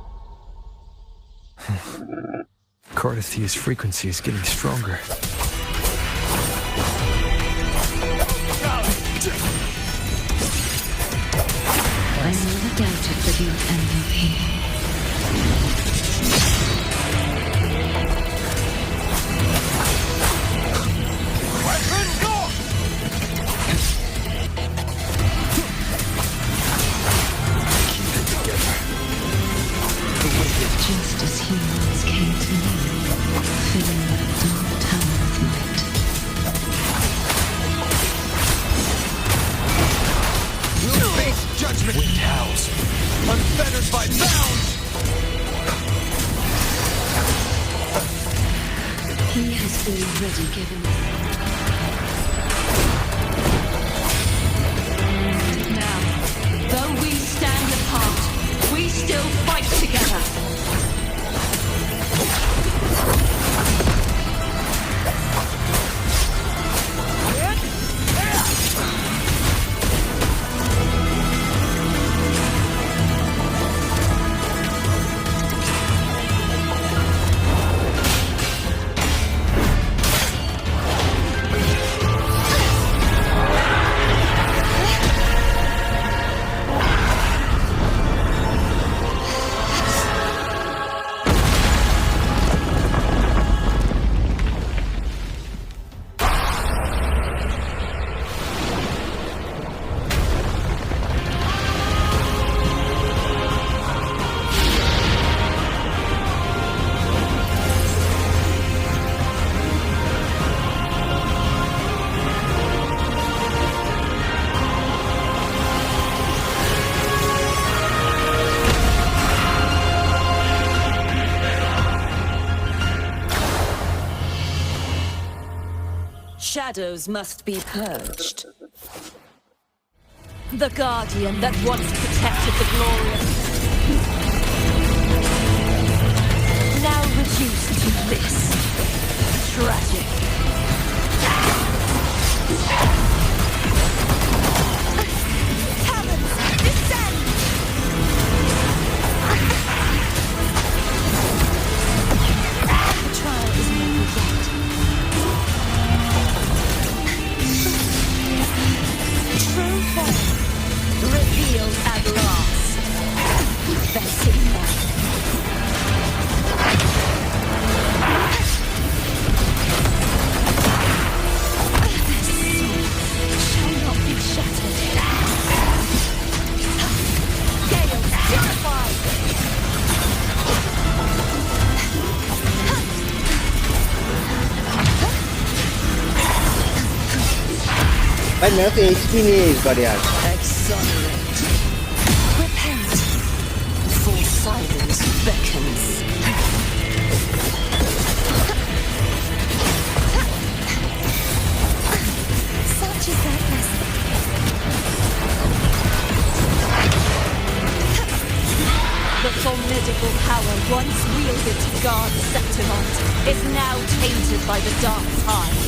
Speaker 5: Cardithia's frequency is getting stronger.
Speaker 13: I never doubted that you'd end up here. Just as humans came to me, filling that dark tower of light.
Speaker 10: We'll face judgment. Wind howls, unfettered by bounds.
Speaker 13: He has already given me. Now, though we stand apart, we still fight together.
Speaker 1: Shadows must be purged. The guardian that once protected the glorious, now reduced to this. Tragic.
Speaker 3: Heavens, descend!
Speaker 1: The trial is never yet. True form revealed at last. Facing now. This soul shall not be shattered. Gales purified.
Speaker 2: भाई मेरा तो HP नहीं है इस बार यार।
Speaker 1: Exonerate. Repent. For silence beckons.
Speaker 6: Such is that blessing.
Speaker 1: The formidable power once wielded to guard Septimont is now tainted by the dark tide.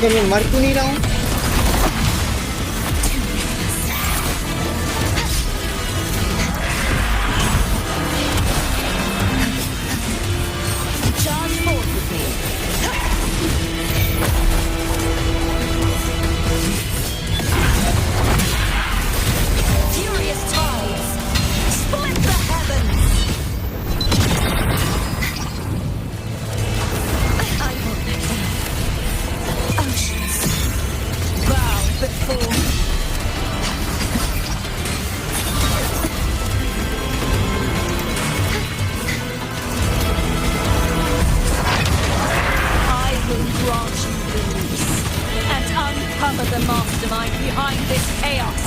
Speaker 2: क्या मैं मर क्यों नहीं रहा हूँ?
Speaker 1: Charge forth with me. Furious tides, split the heavens. I will let them. Oceans, bow before me. I will grant you release and uncover the mastermind behind this chaos.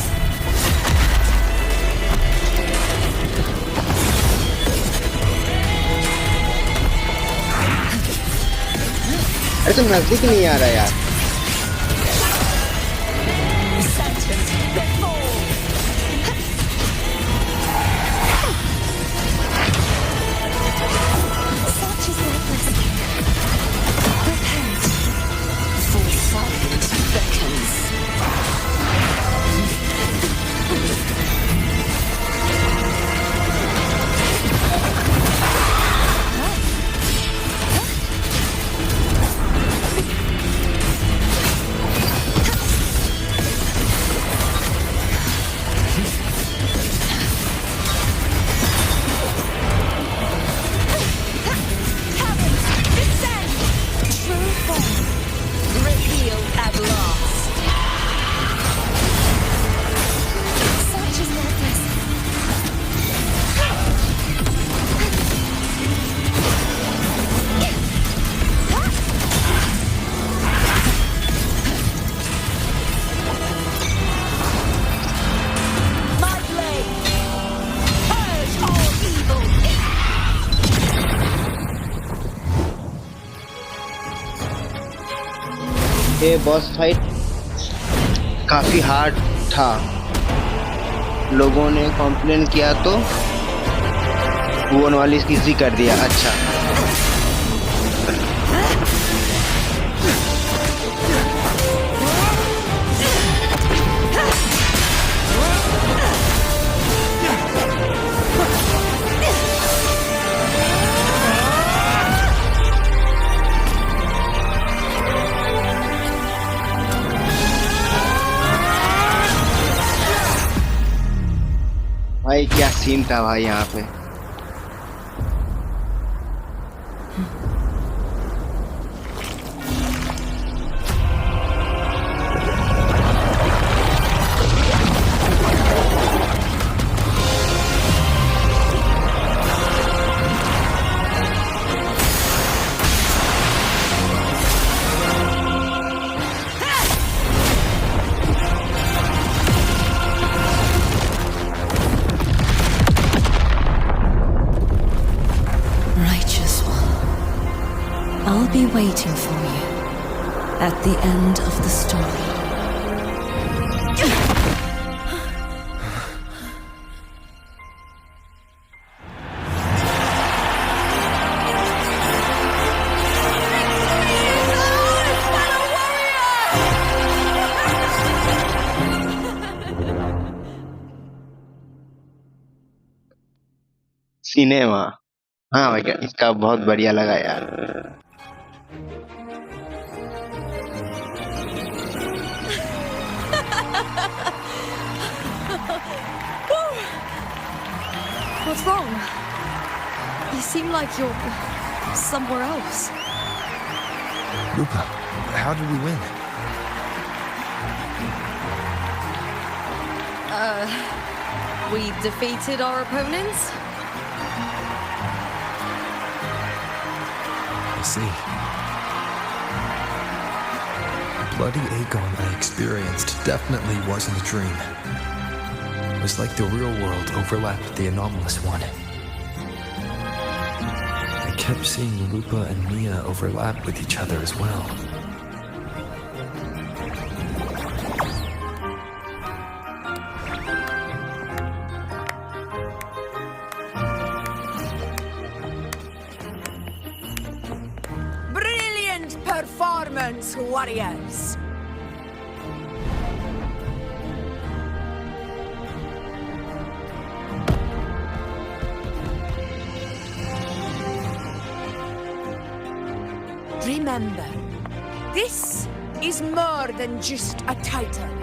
Speaker 2: अरे तुम नजदीक नहीं आ रहा यार।
Speaker 1: Sentence before.
Speaker 2: ये boss fight काफी hard था, लोगों ने कंप्लेन किया तो वो वाली इजी कर दिया। अच्छा भाई क्या सीन था भाई यहाँ पे।
Speaker 13: I'll be waiting for you at the end of the story.
Speaker 2: Cinema, हाँ भैया इसका बहुत बढ़िया लगा यार।
Speaker 7: What's wrong? You seem like you're somewhere else.
Speaker 5: Lupa, how did we win?
Speaker 7: We defeated our opponents.
Speaker 5: I see. The bloody Aegon I experienced definitely wasn't a dream. It was like the real world overlapped with the anomalous one. I kept seeing Lupa and Mia overlap with each other as well.
Speaker 3: Brilliant performance, warriors! Remember, this is more than just a title.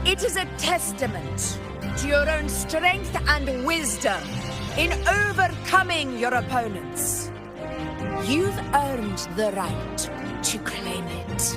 Speaker 3: It is a testament to your own strength and wisdom in overcoming your opponents. You've earned the right to claim it.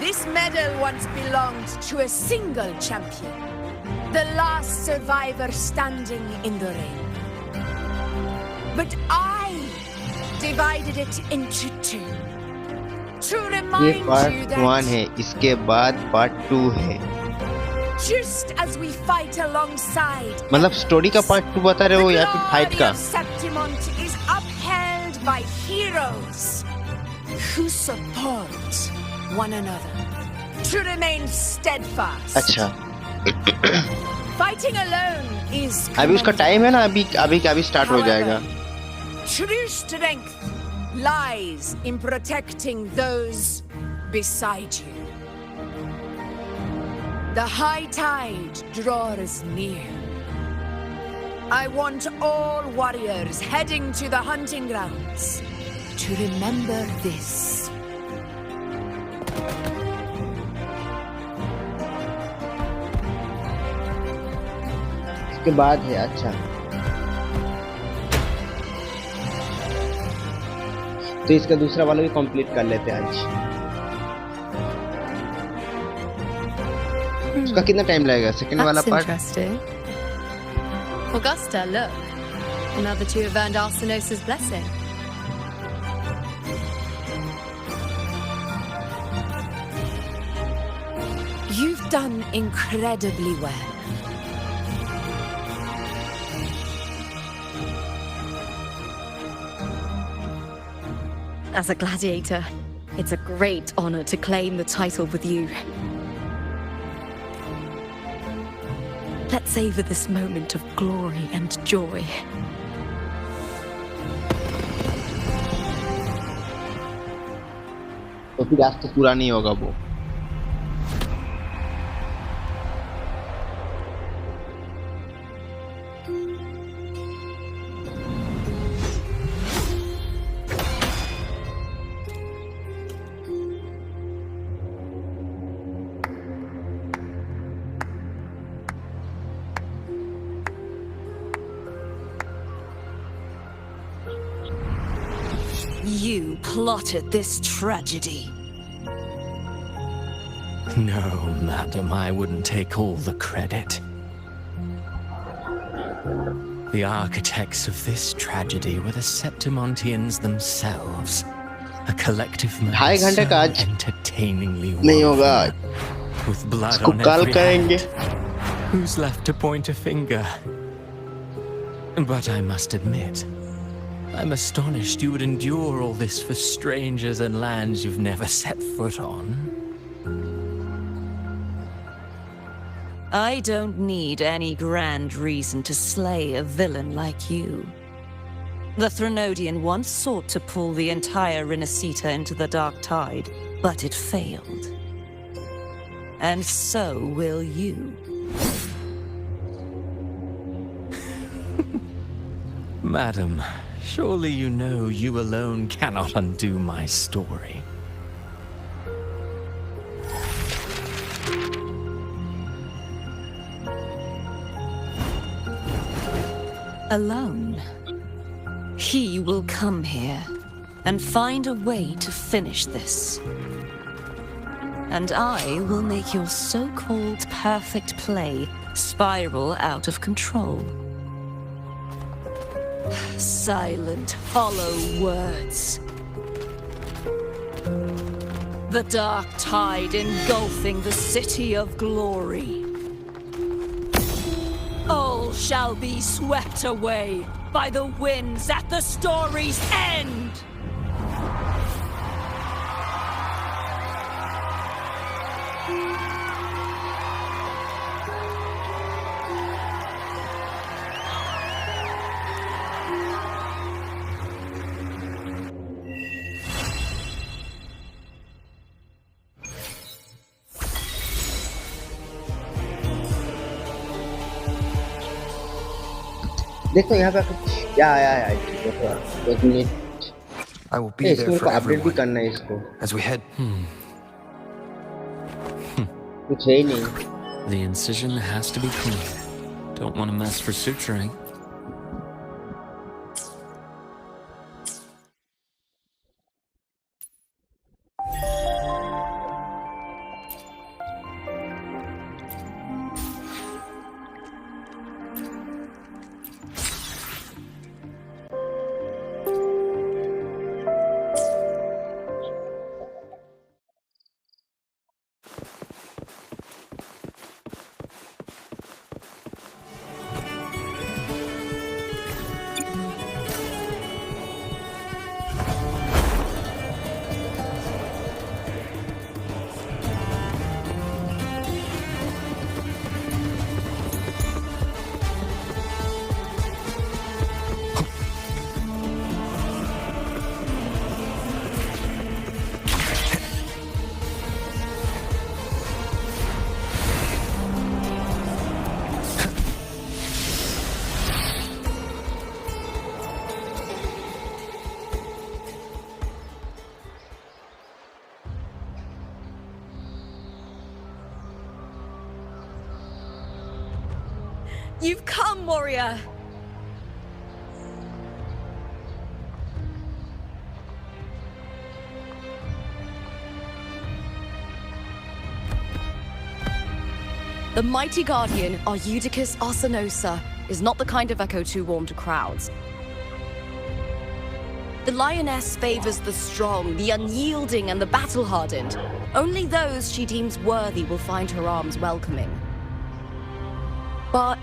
Speaker 3: This medal once belonged to a single champion, the last survivor standing in the ring. But I divided it into two, to
Speaker 2: ये
Speaker 3: remind you
Speaker 2: part 1
Speaker 3: that
Speaker 2: है, इसके बाद part 2 है।
Speaker 3: just as we fight alongside,
Speaker 2: मतलब story का part 2 बता रहे हो या फिर फाइट
Speaker 3: glory
Speaker 2: का?
Speaker 3: of Septimont is upheld by heroes who support one another to remain steadfast.
Speaker 2: अच्छा
Speaker 3: Fighting alone is
Speaker 2: अभी उसका टाइम है ना, अभी स्टार्ट हो जाएगा।
Speaker 3: True strength lies in protecting those beside you. The high tide draws near. I want all warriors heading to the hunting grounds to remember this.
Speaker 2: उसके बाद है। अच्छा, तो इसका दूसरा वाला भी कंप्लीट कर लेते हैं आज। उसका कितना टाइम लगेगा सेकंड वाला
Speaker 3: That's
Speaker 2: part?
Speaker 3: interesting. Augusta, look. Another two have earned Arsenos's blessing. You've done incredibly well. As a gladiator, it's a great honor to claim the title with you. Let's savor this moment of glory and joy.
Speaker 2: तो फिर आज तो पूरा नहीं होगा वो।
Speaker 7: You plotted this tragedy.
Speaker 14: No, madam, I wouldn't take all the credit. The architects of this tragedy were the Septimontians themselves. A collective mass so entertainingly woven, with blood on every hand. Who's left to point a finger? But I must admit, I'm astonished you would endure all this for strangers and lands you've never set foot on.
Speaker 7: I don't need any grand reason to slay a villain like you. The Threnodian once sought to pull the entire Rinascita into the Dark Tide, but it failed. And so will you.
Speaker 14: Madam, surely you know you alone cannot undo my story.
Speaker 7: Alone. He will come here and find a way to finish this. And I will make your so-called perfect play spiral out of control. Silent, hollow words. The dark tide engulfing the city of glory. All shall be swept away by the winds at the story's end!
Speaker 2: देखो यहाँ पे क्या आया है। देखो एक minute,
Speaker 5: I will be there for
Speaker 2: update भी
Speaker 5: everyone
Speaker 2: करना है इसको।
Speaker 5: as we head.
Speaker 2: कुछ है ही नहीं।
Speaker 14: The incision has to be clean. Don't want to mess for suturing.
Speaker 7: You've come, warrior! The mighty guardian, Arudicus Arsenosa, is not the kind of echo too warm to crowds. The lioness favors the strong, the unyielding, and the battle-hardened. Only those she deems worthy will find her arms welcoming. But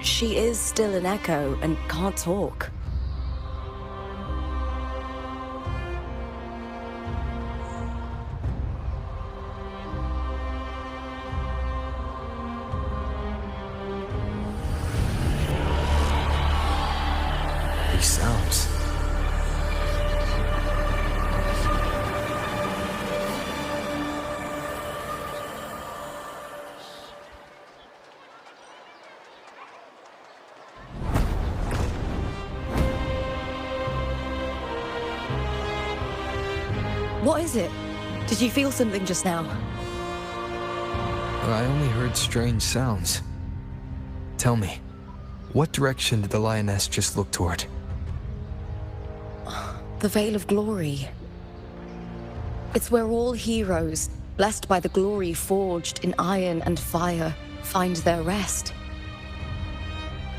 Speaker 7: she is still an echo and can't talk.
Speaker 5: These sounds.
Speaker 7: What is it? Did you feel something just now?
Speaker 5: I only heard strange sounds. Tell me, what direction did the lioness just look toward?
Speaker 7: The Veil of Glory. It's where all heroes, blessed by the glory forged in iron and fire, find their rest.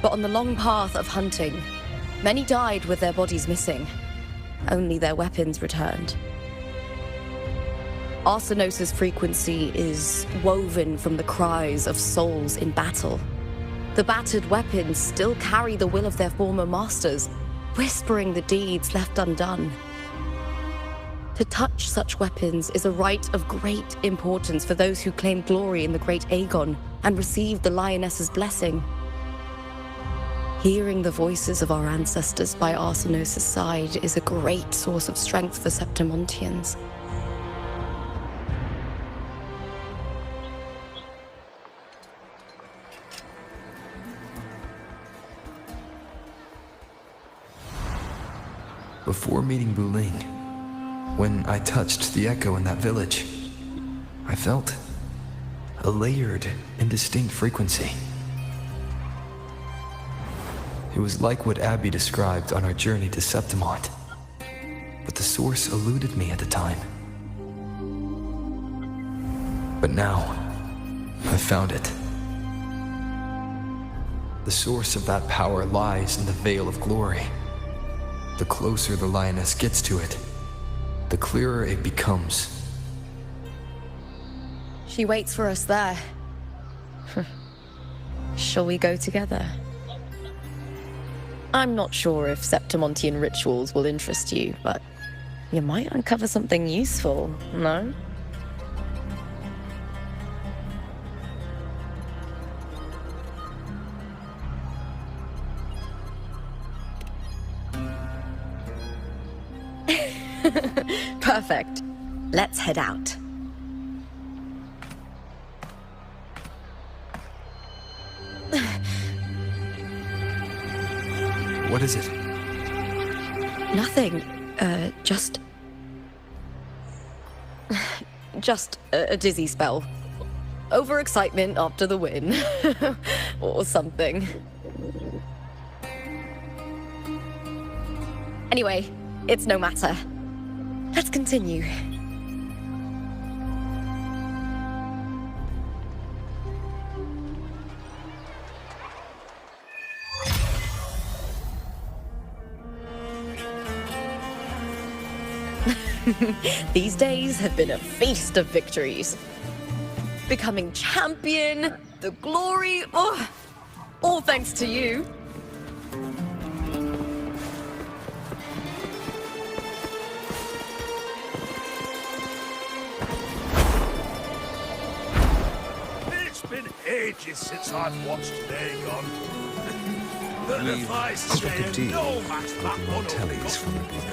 Speaker 7: But on the long path of hunting, many died with their bodies missing. Only their weapons returned. Arsenosa's frequency is woven from the cries of souls in battle. The battered weapons still carry the will of their former masters, whispering the deeds left undone. To touch such weapons is a rite of great importance for those who claim glory in the great Aegon and receive the lioness's blessing. Hearing the voices of our ancestors by Arsenosa's side is a great source of strength for Septimontians.
Speaker 5: Before meeting Buling, when I touched the echo in that village, I felt a layered and distinct frequency. It was like what Abby described on our journey to Septimont, but the source eluded me at the time. But now, I've found it. The source of that power lies in the Veil of Glory. The closer the lioness gets to it, the clearer it becomes.
Speaker 7: She waits for us there. Shall we go together? I'm not sure if Septimontian rituals will interest you, but you might uncover something useful, no? Perfect. Let's head out.
Speaker 5: What is it?
Speaker 7: Nothing. Just a dizzy spell. Overexcitement after the win. Or something. Anyway, it's no matter. Let's continue. These days have been a feast of victories. Becoming champion, the glory, all thanks to you.
Speaker 4: It's been ages since I've watched Aegon. The device saying no match that one
Speaker 9: tellies from the beginning.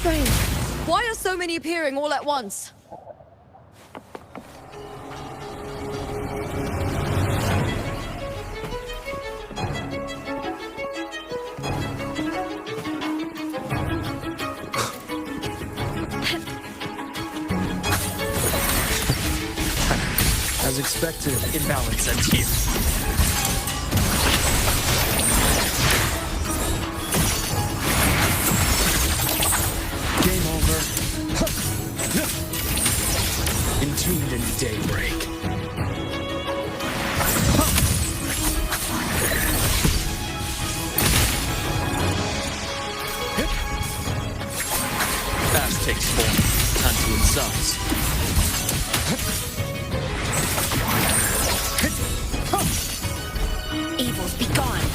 Speaker 7: strange. Why are so many appearing all at once?
Speaker 5: As expected, imbalance ends here. Game over. Entombed in daybreak. Fast takes form. Time to incise.
Speaker 3: Evils be gone.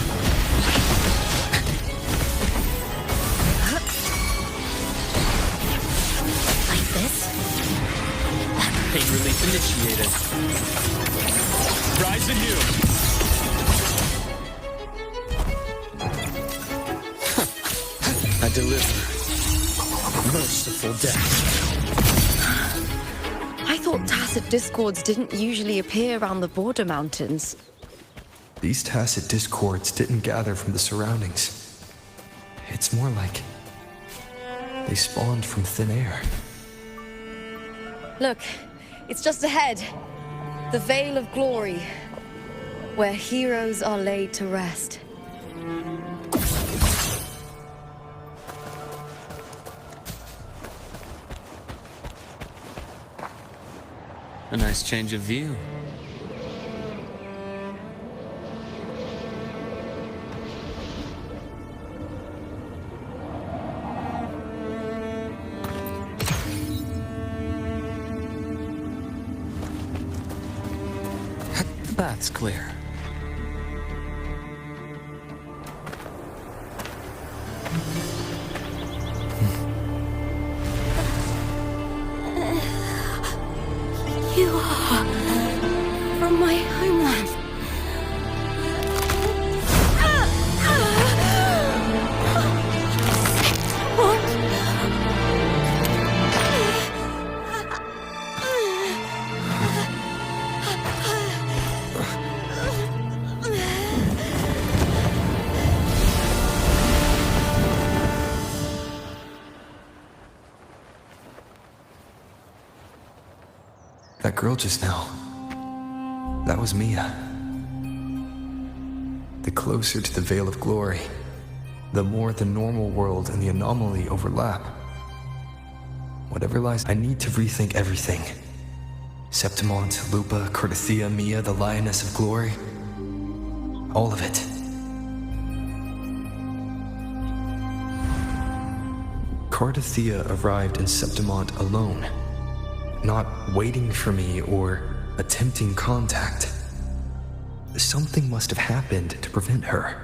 Speaker 3: Like this?
Speaker 5: Pain relief initiated. Rise anew. I deliver. Merciful death.
Speaker 7: I thought tacit discords didn't usually appear around the border mountains.
Speaker 5: These tacit discords didn't gather from the surroundings. It's more like they spawned from thin air.
Speaker 7: Look, it's just ahead. The Veil of Glory, where heroes are laid to rest.
Speaker 14: A nice change of view.
Speaker 5: The path's clear.
Speaker 6: You are from my homeland.
Speaker 5: That girl just now, that was Mia. The closer to the Veil of Glory, the more the normal world and the anomaly overlap. Whatever lies, I need to rethink everything. Septimont, Lupa, Cardathia, Mia, the Lioness of Glory. All of it. Cardathia arrived in Septimont alone. Not waiting for me or attempting contact. Something must have happened to prevent her.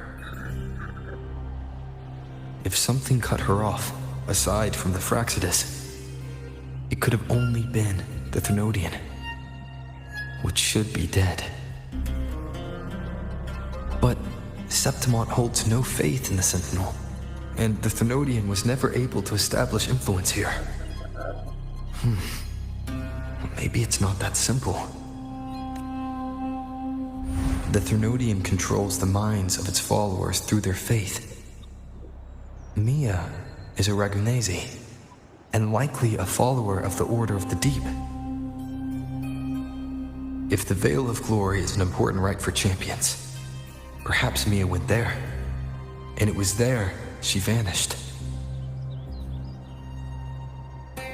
Speaker 5: If something cut her off, aside from the Fraxidus, it could have only been the Thenodian, which should be dead. But Septimont holds no faith in the Sentinel, and the Thenodian was never able to establish influence here. Maybe it's not that simple. The Thenodian controls the minds of its followers through their faith. Mia is a Ragunesi, and likely a follower of the Order of the Deep. If the Veil of Glory is an important rite for champions, perhaps Mia went there, and it was there she vanished.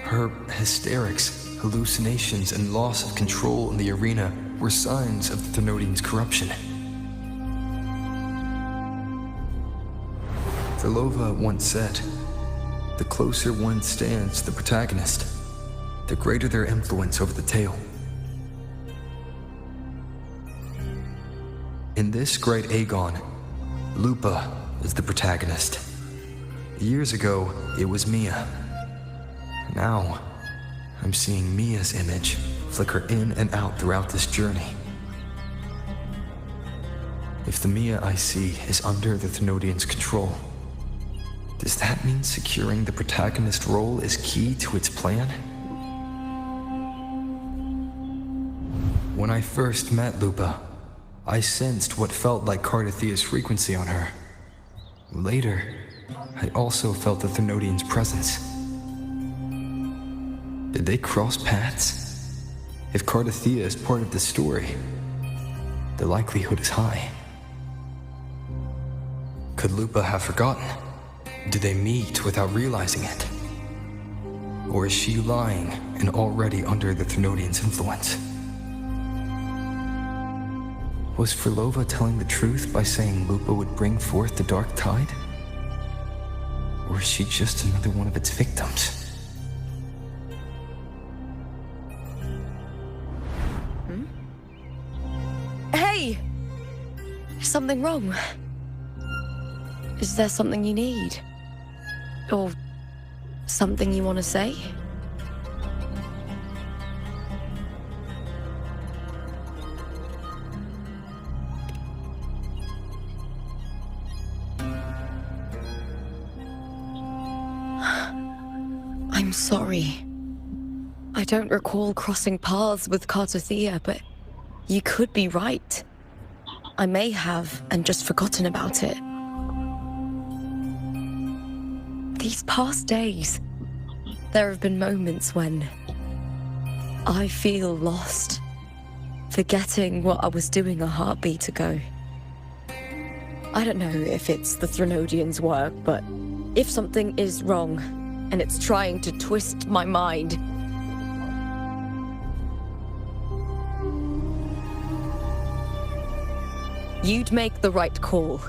Speaker 5: Her hysterics, hallucinations, and loss of control in the arena were signs of the Thenodian's corruption. Verlova once said, "The closer one stands to the protagonist, the greater their influence over the tale." In this great Aegon, Lupa is the protagonist. Years ago, it was Mia. Now, I'm seeing Mia's image flicker in and out throughout this journey. If the Mia I see is under the Thenodian's control, Does that mean securing the protagonist role is key to its plan? When I first met Lupa, I sensed what felt like Cardathia's frequency on her. Later, I also felt the Thermodian's presence. Did they cross paths? If Cardathia is part of the story, the likelihood is high. Could Lupa have forgotten? Do they meet without realizing it? Or is she lying and already under the Thermodian's influence? Was Frolova telling the truth by saying Lupa would bring forth the dark tide? Or is she just another one of its victims?
Speaker 7: Hey! Is something wrong? Is there something you need? Or something you want to say? I'm sorry. I don't recall crossing paths with Cardathia, but you could be right. I may have and just forgotten about it. These past days, there have been moments when I feel lost, forgetting what I was doing a heartbeat ago. I don't know if it's the Thermodian's work, but if something is wrong and it's trying to twist my mind, you'd make the right call,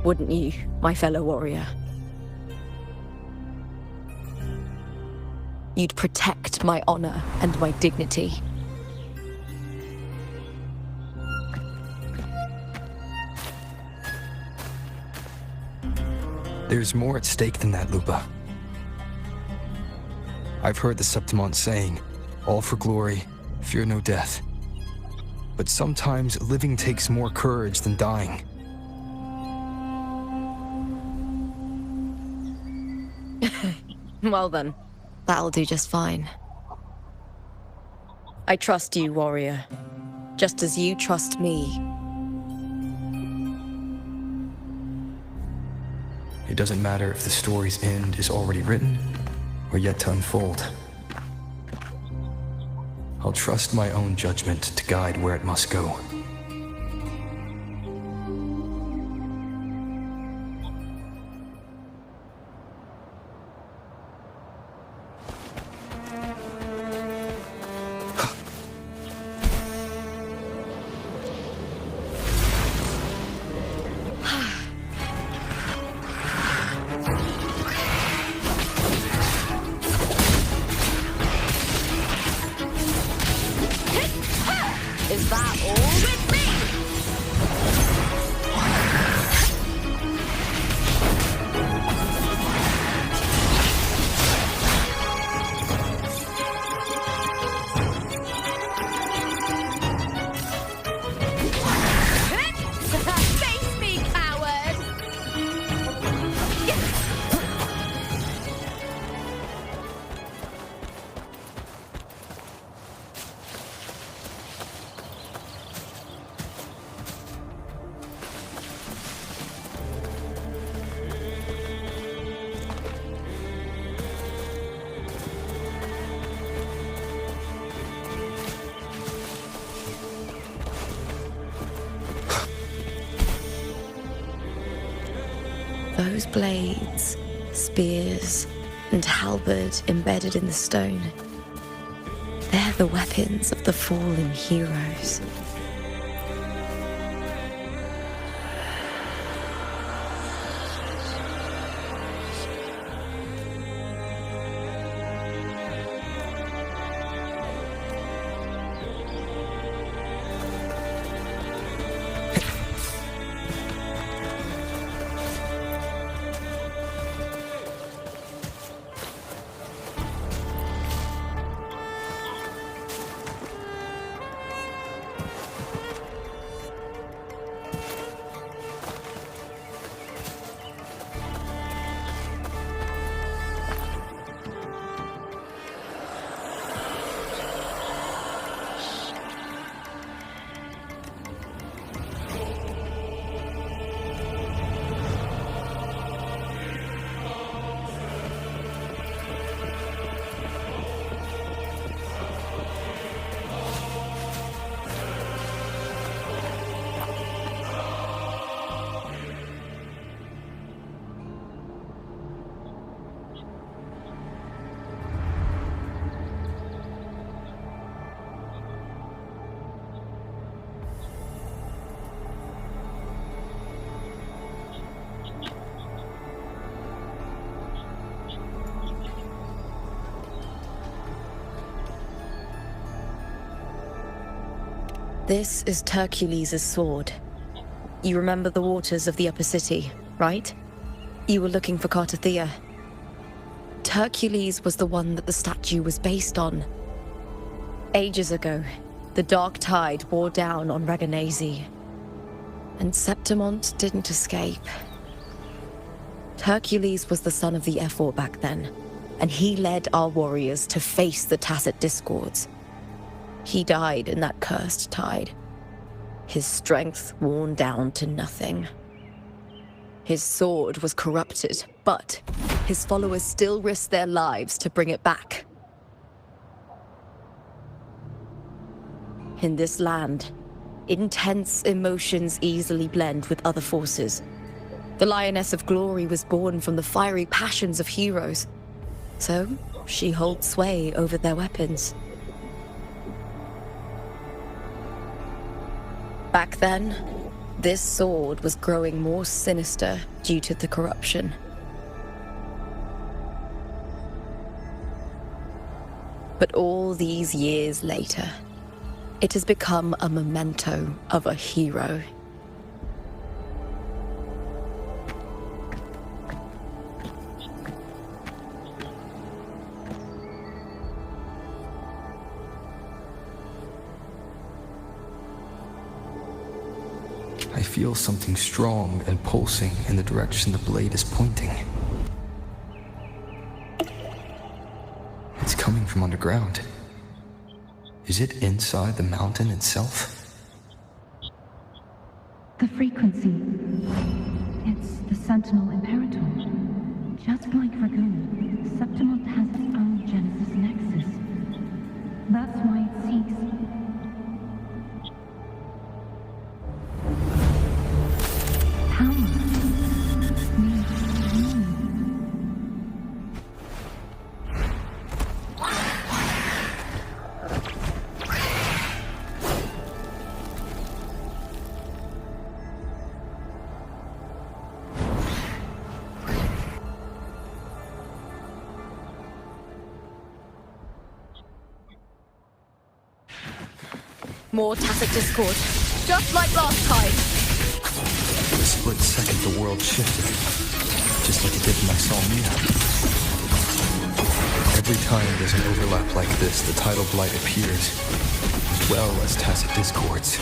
Speaker 7: wouldn't you, my fellow warrior? You'd protect my honor and my dignity.
Speaker 5: There's more at stake than that, Lupa. I've heard the Septimont saying, all for glory, fear no death. But sometimes living takes more courage than dying.
Speaker 7: Well then, that'll do just fine. I trust you, warrior, just as you trust me.
Speaker 5: It doesn't matter if the story's end is already written or yet to unfold. I'll trust my own judgment to guide where it must go.
Speaker 7: Is that all with me? Face me, coward! Those blades, spears, and halberd embedded in the stone, they're the weapons of the fallen heroes.
Speaker 15: This is Hercules' sword. You remember the waters of the upper city, right? You were looking for Cartathea. Hercules was the one that the statue was based on. Ages ago, the dark tide bore down on Reganese, and Septimont didn't escape. Hercules was the son of the Ephor back then, and he led our warriors to face the Tacit Discords. He died in that cursed tide, his strength worn down to nothing. His sword was corrupted, but his followers still risked their lives to bring it back. In this land, intense emotions easily blend with other forces. The Lioness of Glory was born from the fiery passions of heroes, so she holds sway over their weapons. Back then, this sword was growing more sinister due to the corruption. But all these years later, it has become a memento of a hero.
Speaker 5: I feel something strong and pulsing in the direction the blade is pointing. It's coming from underground. Is it inside the mountain itself?
Speaker 13: The frequency. It's the Sentinel Imperator. Just like Dragoon, Septimont has its own Genesis Nexus. That's why it seeks.
Speaker 15: More Tacit Discord, just like last time.
Speaker 5: For a split second, the world shifted, just like it did when I saw Mia. Every time there's an overlap like this, the tidal blight appears, as well as Tacit Discords.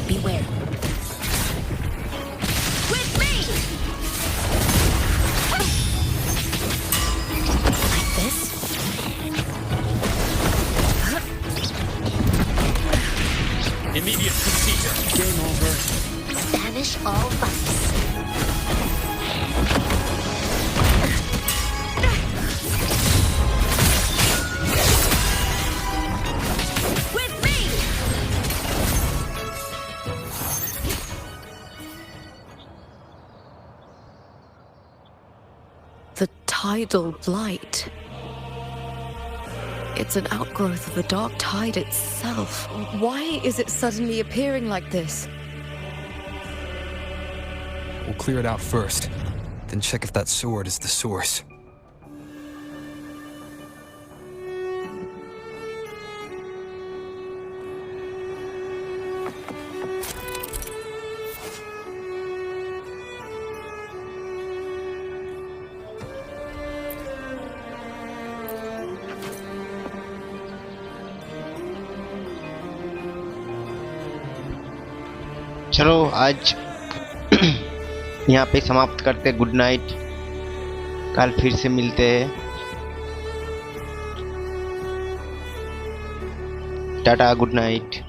Speaker 15: Beware.
Speaker 8: Immediate procedure. Game over.
Speaker 6: Banish all vice.
Speaker 3: With me!
Speaker 15: The tidal blight. It's an outgrowth of the dark tide itself. Why is it suddenly appearing like this?
Speaker 5: We'll clear it out first, then check if that sword is the source.
Speaker 2: चलो आज यहाँ पे समाप्त करते। Good night, कल फिर से मिलते हैं। Tata, good night.